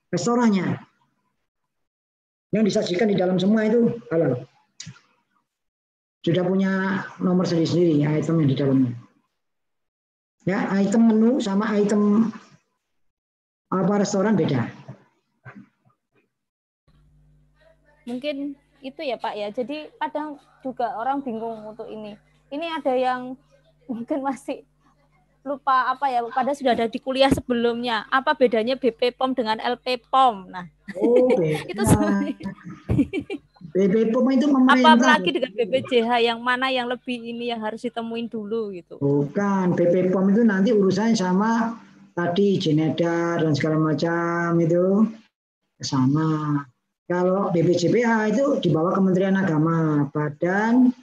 restorannya. Yang disajikan di dalam semua itu halal. Sudah punya nomor sendiri-sendiri item yang di dalamnya. Ya, item menu sama item restoran beda. Mungkin itu ya Pak ya. Jadi kadang juga orang bingung untuk ini. Ini ada yang mungkin masih lupa apa ya, padahal sudah ada di kuliah sebelumnya. Apa bedanya BP POM dengan LP POM? Nah, Oh, itu beda. BP POM itu pemerintah. apalagi dengan BPJH yang mana yang lebih ini yang harus ditemuin dulu gitu. Bukan, BP POM itu nanti urusannya sama tadi izin edar dan segala macam itu ke sana. Kalau BPJPH itu di bawah Kementerian Agama, Badan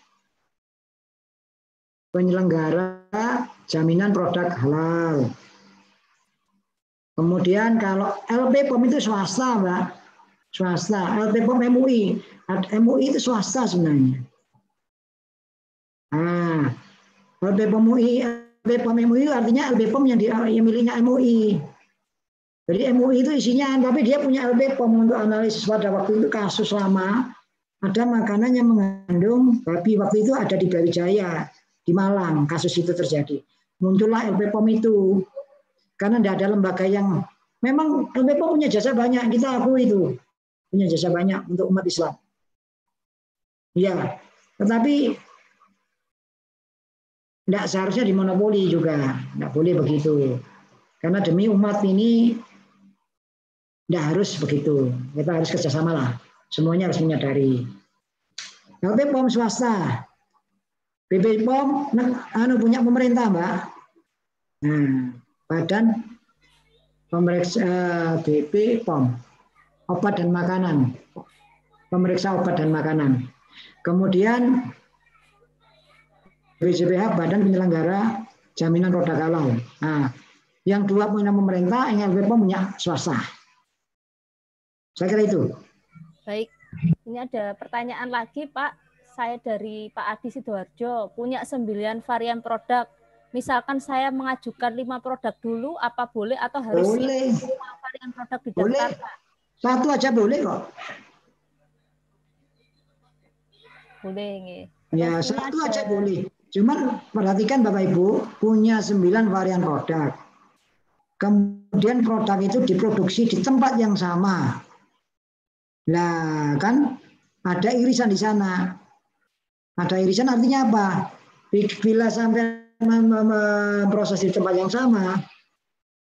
Penyelenggara Jaminan Produk Halal. Kemudian kalau LP POM itu swasta, Mbak. Swasta. LP POM MUI. MUI itu swasta sebenarnya. Nah, LP POM MUI, LP POM MUI artinya LP POM yang miliknya MUI. Jadi MUI itu isinya, tapi dia punya LP POM untuk analisis pada waktu itu kasus lama. Ada makanan yang mengandung babi, waktu itu ada di Brawijaya, di Malang, kasus itu terjadi. Muncullah LP POM itu. Karena tidak ada lembaga yang, memang LP POM punya jasa banyak, kita akui itu. Punya jasa banyak untuk umat Islam. Ya, tetapi tidak seharusnya dimonopoli juga. Tidak boleh begitu. Karena demi umat ini, tidak harus begitu. Kita harus kerjasama lah. Semuanya harus menyadari. LP POM swasta. BP POM punya pemerintah, Mbak. Nah, Badan Pemeriksa BP POM. Obat dan makanan. Pemeriksa obat dan makanan. Kemudian BPJPH, Badan Penyelenggara Jaminan Produk Halal. Nah, yang dua punya pemerintah, yang LP POM punya swasta. Saya kira itu. Baik, ini ada pertanyaan lagi Pak. Saya dari Pak Adi Sidoarjo, punya 9 varian produk. Misalkan saya mengajukan 5 produk dulu, apa boleh atau harus boleh. 5 varian produk didaftar? Boleh. Satu aja boleh kok. Boleh, nggih. Ya, satu aja boleh. Cuman perhatikan Bapak Ibu, punya 9 varian produk. Kemudian produk itu diproduksi di tempat yang sama. Nah, kan ada irisan di sana. Ada irisan artinya apa? Bila sampai memproses di tempat yang sama,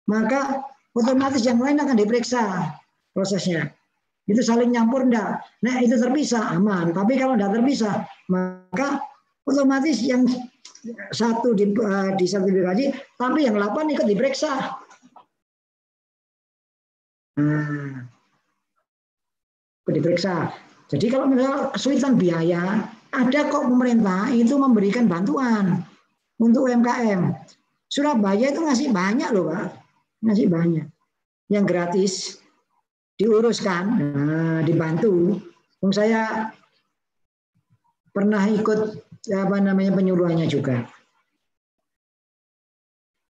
maka otomatis yang lain akan diperiksa prosesnya. Itu saling nyampur enggak? Nah, itu terpisah, aman. Tapi kalau enggak terpisah, maka otomatis yang satu disertifikasi, tapi yang 8 ikut diperiksa. Nah, diperiksa. Jadi kalau misalnya kesulitan biaya, ada kok pemerintah itu memberikan bantuan untuk UMKM. Surabaya itu ngasih banyak loh Pak, ngasih banyak. Yang gratis diuruskan, nah, dibantu. Saya pernah ikut penyuluhannya juga.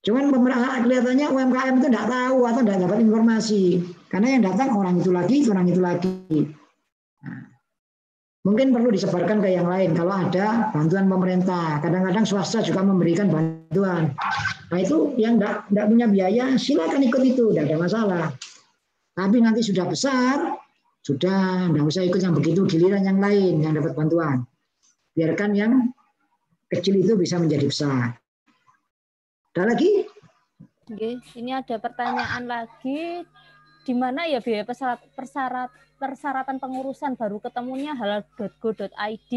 Cuman kelihatannya UMKM itu tidak tahu atau tidak dapat informasi. Karena yang datang orang itu lagi, orang itu lagi. Nah, mungkin perlu disebarkan ke yang lain kalau ada bantuan pemerintah. Kadang-kadang swasta juga memberikan bantuan. Nah itu yang tidak punya biaya, silakan ikut itu, tidak ada masalah. Tapi nanti sudah besar, sudah tidak usah ikut yang begitu, giliran yang lain yang dapat bantuan. Biarkan yang kecil itu bisa menjadi besar. Ada lagi? Oke, ini ada pertanyaan lagi. Di mana ya biaya persyaratan pengurusan baru ketemunya halal.go.id?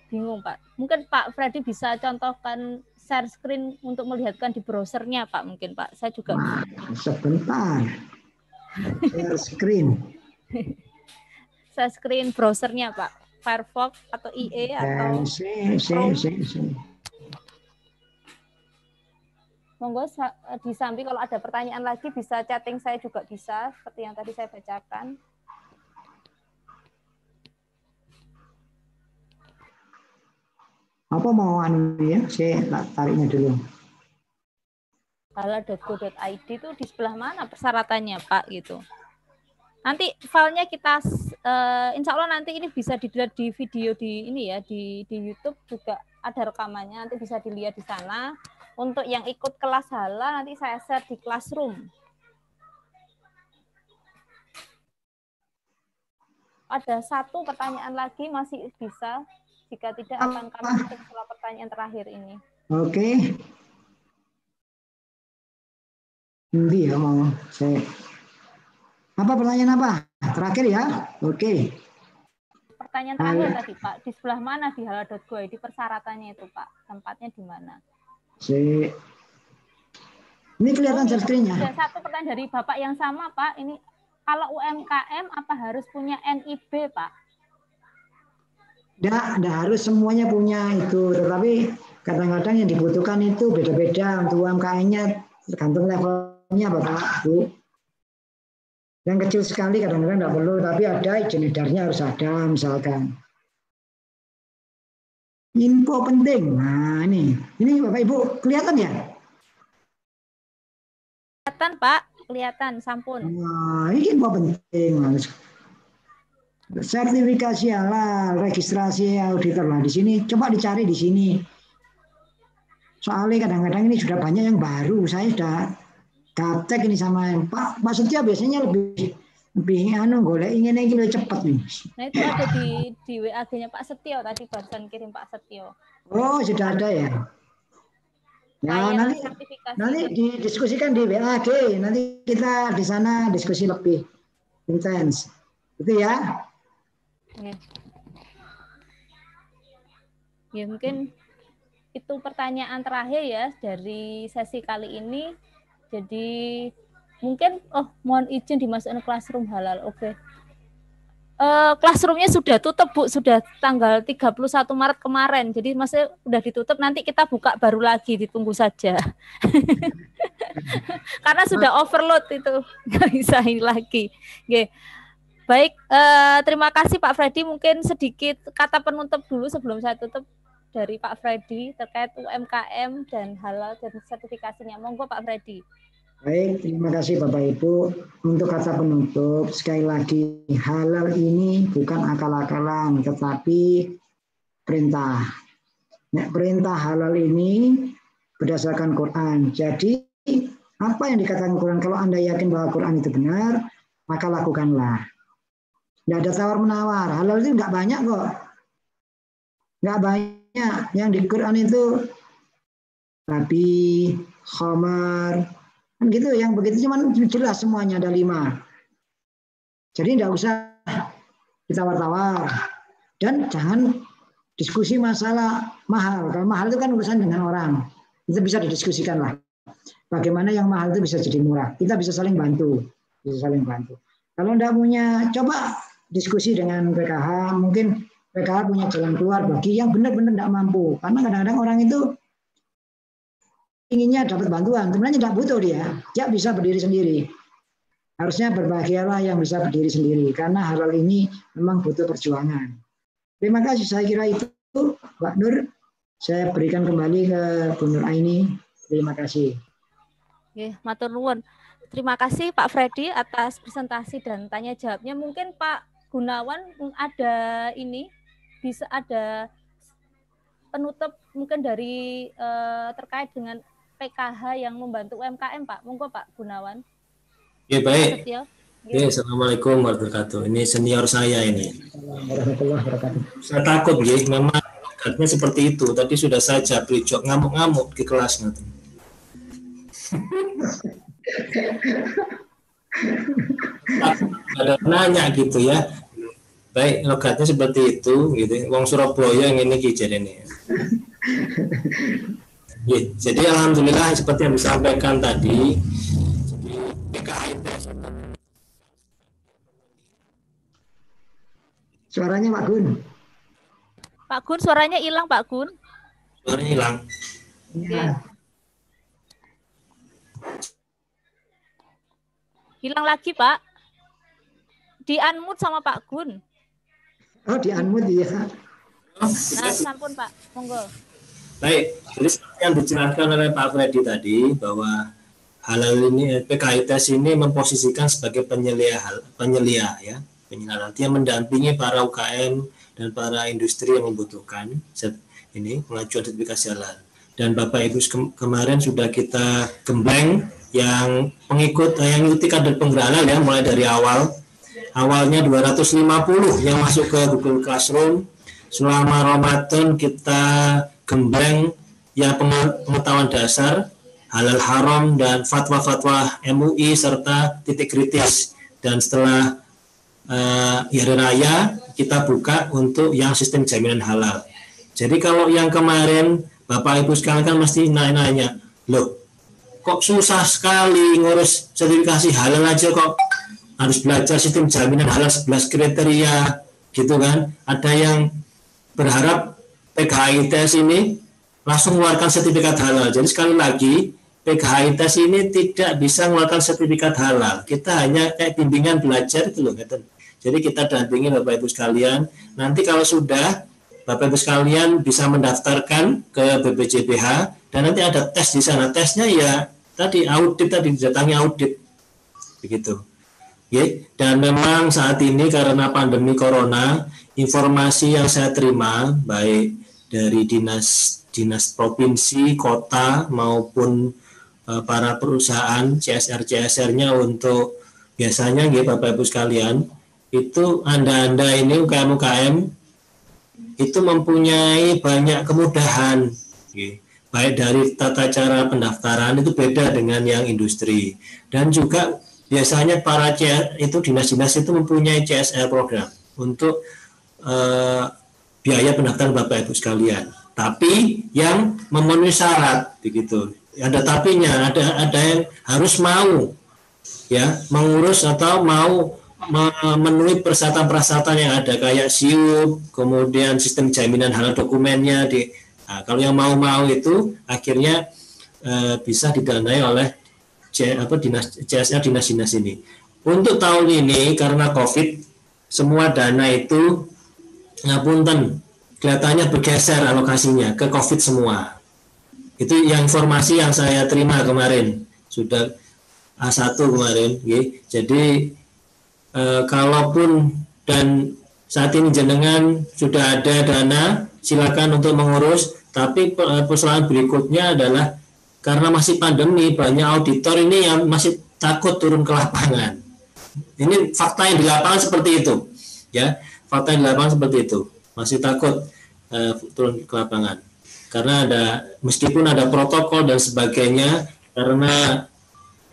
Bingung Pak. Mungkin Pak Freddy bisa contohkan share screen untuk melihatkan di browsernya Pak. Mungkin Pak, saya juga. Wah, sebentar. Share screen. Share screen browsernya Pak. Firefox atau IE atau monggo di samping kalau ada pertanyaan lagi bisa chatting saya juga bisa seperti yang tadi saya bacakan. Apa mau ya? Saya tariknya dulu. halal.go.id itu di sebelah mana persyaratannya Pak gitu. Nanti filenya kita insya Allah nanti ini bisa dilihat di video di ini ya di YouTube juga ada rekamannya, nanti bisa dilihat di sana. Untuk yang ikut kelas halal nanti saya share di Classroom. ada satu pertanyaan lagi masih bisa. Jika tidak akan kami tutup setelah pertanyaan terakhir ini. Oke. Nanti ya mau saya. Apa pertanyaan apa? Terakhir ya. Oke. Pertanyaan terakhir tadi Pak, di sebelah mana di halal.go.id persyaratannya itu Pak? Tempatnya di mana? Ini kelihatan share screen-nya. Ada satu pertanyaan dari Bapak yang sama Pak. Ini kalau UMKM apa harus punya NIB Pak? Tidak harus semuanya punya itu, tetapi kadang-kadang yang dibutuhkan itu beda-beda untuk UMKM-nya, tergantung levelnya Bapak Bu. Yang kecil sekali kadang-kadang tidak perlu, tapi ada izin edarnya harus ada misalkan. Info penting. Nah ini Bapak Ibu kelihatan ya? Kelihatan Pak, kelihatan sampun. Nah ini info penting. Sertifikasi halal, registrasi auditor. Nah di sini coba dicari di sini. Soalnya kadang-kadang ini sudah banyak yang baru. Saya sudah gaptek ini sama Pak Setia biasanya lebih golek ingin lebih cepat nih. Nah itu ada di WA-nya Pak Setio tadi barusan kirim Pak Setio. Oh sudah ada ya. Ya nanti didiskusikan di WA-G. Nanti kita di sana diskusi lebih intens. Itu ya. Ya mungkin itu pertanyaan terakhir ya dari sesi kali ini. Jadi mungkin mohon izin dimasukkan classroom halal. Oke. Classroomnya sudah tutup Bu, sudah tanggal 31 Maret kemarin. Jadi masih udah ditutup, nanti kita buka baru lagi, ditunggu saja. Karena sudah overload itu, nggak bisa ini lagi. Oke. Baik, terima kasih Pak Freddy. Mungkin sedikit kata penutup dulu sebelum saya tutup dari Pak Freddy terkait UMKM dan halal dan sertifikasinya. Monggo Pak Freddy. Baik, terima kasih Bapak Ibu. Untuk kata penutup, sekali lagi halal ini bukan akal-akalan, tetapi perintah. Nah, perintah halal ini berdasarkan Quran. Jadi apa yang dikatakan Quran, kalau Anda yakin bahwa Quran itu benar, maka lakukanlah. Nggak ada tawar-menawar. Halal itu nggak banyak kok. Nggak banyak. Yang di Quran itu babi, khamar, kan gitu. Yang begitu cuman jelas semuanya ada 5. Jadi nggak usah ditawar-tawar. Dan jangan diskusi masalah mahal. Kalau mahal itu kan urusan dengan orang. Itu bisa didiskusikan lah. Bagaimana yang mahal itu bisa jadi murah. Kita bisa saling bantu. Kalau nggak punya, coba diskusi dengan PKH, mungkin PKH punya jalan keluar bagi yang benar-benar tidak mampu. Karena kadang-kadang orang itu inginnya dapat bantuan, sebenarnya tidak butuh dia bisa berdiri sendiri. Harusnya berbahagialah yang bisa berdiri sendiri, karena halal ini memang butuh perjuangan. Terima kasih, saya kira itu Pak Nur. Saya berikan kembali ke Bu Nur Aini. Terima kasih. Oke, matur nuwun. Terima kasih Pak Freddy atas presentasi dan tanya jawabnya. Mungkin Pak Gunawan ada bisa ada penutup mungkin dari terkait dengan PKH yang membantu UMKM Pak. Monggo Pak Gunawan. Ya baik. Ya, Assalamualaikum warahmatullahi wabarakatuh. Ini senior saya ini. Saya takut ya, memang katanya seperti itu. Tadi sudah saya jabri jok ngamuk-ngamuk di kelas nanti. Ada nanya gitu ya. Baik, logatnya seperti itu gitu. Wong Surabaya yang ini kijer ini. Ya, jadi alhamdulillah seperti yang disampaikan tadi. Suaranya Pak Gun. Pak Gun, suaranya hilang Pak Gun. Suaranya hilang. Ya. Hilang lagi Pak. Di-unmute sama Pak Gun. Oh, di-unmute ya. Nah, sampun Pak, monggo. Baik, jadi seperti yang dijelaskan oleh Pak Freddy tadi bahwa halal ini PKITS ini memposisikan sebagai penyelia ya, artinya mendampingi para UKM dan para industri yang membutuhkan ini pengajuan sertifikasi halal. Dan Bapak Ibu kemarin sudah kita gembleng yang pengikut yang ikuti kader penggerak halal ya mulai dari awal awalnya 250 yang masuk ke Google Classroom. Selama Ramadan kita gembleng ya pengetahuan dasar, halal haram dan fatwa-fatwa MUI serta titik kritis. Dan setelah hari raya kita buka untuk yang sistem jaminan halal. Jadi kalau yang kemarin Bapak Ibu sekalian kan mesti nanya, loh kok susah sekali ngurus sertifikasi halal aja kok harus belajar sistem jaminan halal 11 kriteria gitu kan. Ada yang berharap PKHITS ini langsung mengeluarkan sertifikat halal. Jadi sekali lagi PKHITS ini tidak bisa mengeluarkan sertifikat halal. Kita hanya kayak bimbingan belajar itu loh. Jadi kita dampingi Bapak Ibu sekalian. Nanti kalau sudah Bapak Ibu sekalian bisa mendaftarkan ke BPJBH dan nanti ada tes di sana. Tesnya ya tadi audit, tadi datangi audit begitu. Oke. Dan memang saat ini karena pandemi corona, informasi yang saya terima baik dari dinas provinsi, kota maupun para perusahaan CSR-nya untuk biasanya Bapak Ibu sekalian, itu Anda ini UKM itu mempunyai banyak kemudahan, baik dari tata cara pendaftaran itu beda dengan yang industri, dan juga biasanya para itu dinas-dinas itu mempunyai CSR program untuk biaya pendaftaran Bapak Ibu sekalian, tapi yang memenuhi syarat begitu. Ada tapinya, ada yang harus mau ya mengurus atau mau memenuhi persyaratan-persyaratan yang ada kayak SIUP, kemudian sistem jaminan halal dokumennya kalau yang mau itu akhirnya bisa didanai oleh CSR dinas-dinas ini. Untuk tahun ini karena COVID semua dana itu ngapunten kelihatannya bergeser alokasinya ke COVID semua. Itu yang informasi yang saya terima kemarin, sudah A1 kemarin. Jadi kalaupun dan saat ini jenengan sudah ada dana, silakan untuk mengurus. Tapi persoalan berikutnya adalah karena masih pandemi, banyak auditor ini yang masih takut turun ke lapangan. Ini fakta yang di lapangan seperti itu, ya. Fakta yang di lapangan seperti itu, masih takut turun ke lapangan. Karena meskipun ada protokol dan sebagainya, karena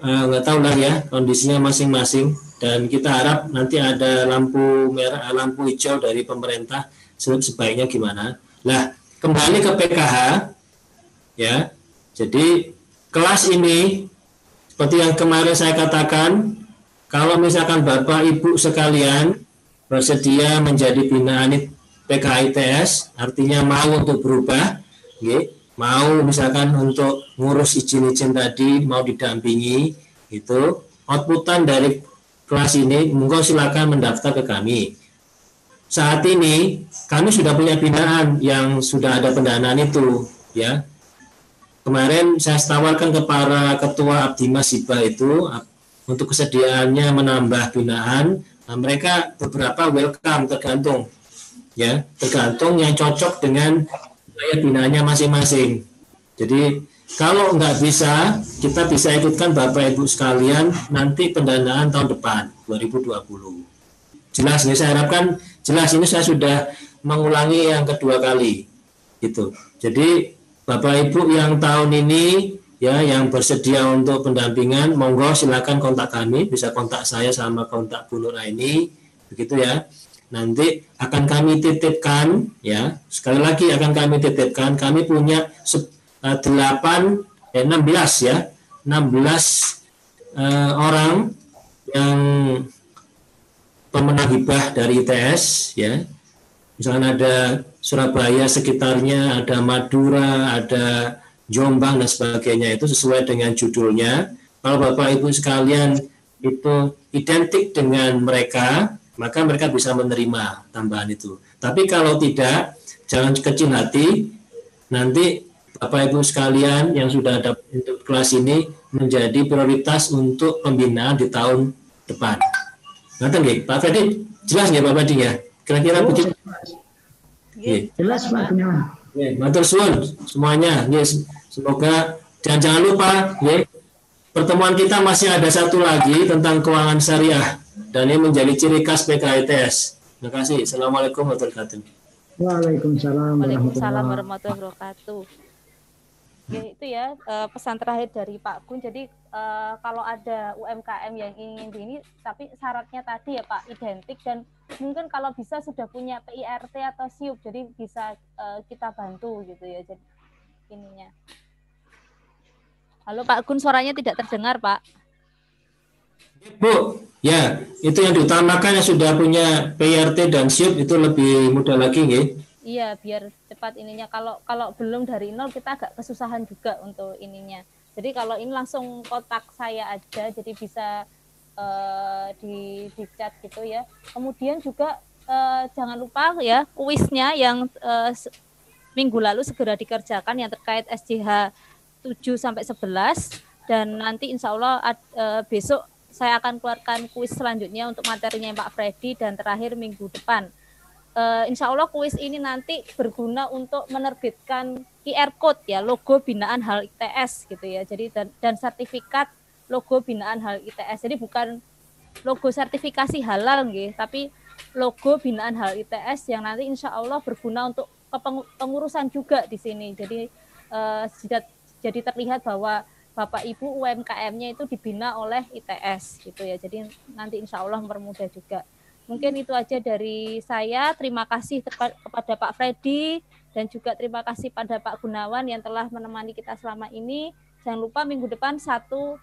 nggak tahu lah ya kondisinya masing-masing. Dan kita harap nanti ada lampu merah, lampu hijau dari pemerintah sebaiknya gimana. Nah, kembali ke PKH, ya. Jadi kelas ini seperti yang kemarin saya katakan, kalau misalkan Bapak Ibu sekalian bersedia menjadi binaan PKHITS, artinya mau untuk berubah, mau misalkan untuk ngurus izin-izin tadi, mau didampingi, itu outputan dari kelas ini, monggo silakan mendaftar ke kami. Saat ini kami sudah punya binaan yang sudah ada pendanaan itu, ya. Kemarin saya tawarkan ke para ketua Abdimas Hibah itu untuk kesediaannya menambah binaan. Nah, mereka beberapa welcome tergantung, ya, tergantung yang cocok dengan gaya binaannya masing-masing. Jadi kalau nggak bisa, kita bisa ikutkan Bapak Ibu sekalian nanti pendanaan tahun depan 2020. Jelas nih, saya harapkan jelas. Ini saya sudah mengulangi yang kedua kali, gitu. Jadi Bapak Ibu yang tahun ini ya yang bersedia untuk pendampingan, monggo silakan kontak kami, bisa kontak saya sama kontak Bu Nur Aini, begitu ya. Nanti akan kami titipkan, ya. Sekali lagi akan kami titipkan. Kami punya 16 ya, 16 orang yang pemenang hibah dari ITS, ya. Misalnya ada Surabaya sekitarnya, ada Madura, ada Jombang dan sebagainya, itu sesuai dengan judulnya. Kalau Bapak Ibu sekalian itu identik dengan mereka, maka mereka bisa menerima tambahan itu. Tapi kalau tidak, jangan kecil hati, nanti Bapak Ibu sekalian yang sudah ada untuk kelas ini menjadi prioritas untuk pembinaan di tahun depan. Nanti nggih, Pak Fedi, jelas nggih Pak Fedi ya? Kira-kira begitu. Jelas Pak Gunawan. Matur suwun semuanya. Semoga jangan lupa, pertemuan kita masih ada satu lagi tentang keuangan syariah. Dan ini menjadi ciri khas PKITS. Terima kasih. Assalamualaikum warahmatullahi wabarakatuh. Waalaikumsalam Waalaikumsalam warahmatullahi wabarakatuh. Ya, itu ya pesan terakhir dari Pak Gun. Jadi kalau ada UMKM yang ingin ini, tapi syaratnya tadi ya Pak identik, dan mungkin kalau bisa sudah punya PIRT atau SIUP, jadi bisa kita bantu gitu ya. Jadi ininya. Halo Pak Gun, suaranya tidak terdengar Pak. Bu, ya itu yang diutamakan yang sudah punya PIRT dan SIUP itu lebih mudah lagi nggih. Iya, biar cepat ininya. Kalau belum dari nol kita agak kesusahan juga untuk ininya. Jadi kalau ini langsung kontak saya aja, jadi bisa di chat gitu ya. Kemudian juga jangan lupa ya kuisnya yang minggu lalu segera dikerjakan yang terkait SJH 7 sampai 11, dan nanti insya Allah besok saya akan keluarkan kuis selanjutnya untuk materinya Pak Freddy, dan terakhir minggu depan. Insya Allah kuis ini nanti berguna untuk menerbitkan QR code ya, logo binaan HAL ITS gitu ya. Jadi dan sertifikat logo binaan HAL ITS. Jadi bukan logo sertifikasi halal gitu, tapi logo binaan HAL ITS yang nanti insya Allah berguna untuk pengurusan juga di sini. Jadi jadi terlihat bahwa Bapak Ibu UMKM-nya itu dibina oleh ITS gitu ya. Jadi nanti insya Allah mempermudah juga. Mungkin itu aja dari saya. Terima kasih kepada Pak Freddy dan juga terima kasih pada Pak Gunawan yang telah menemani kita selama ini. Jangan lupa minggu depan satu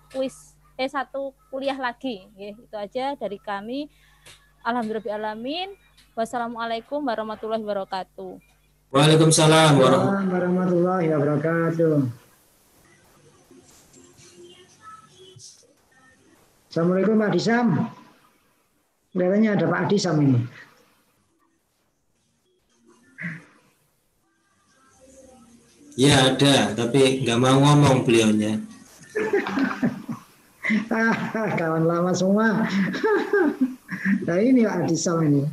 kuliah lagi. Ya, itu aja dari kami. Alhamdulillahirrahmanirrahim. Wassalamualaikum warahmatullahi wabarakatuh. Waalaikumsalam warahmatullahi wabarakatuh. Assalamualaikum Pak Disam. Kelihatannya ada Pak Disam ini. Ya ada, tapi nggak mau ngomong beliaunya. Kawan lama semua. Nah ini Pak Disam ini.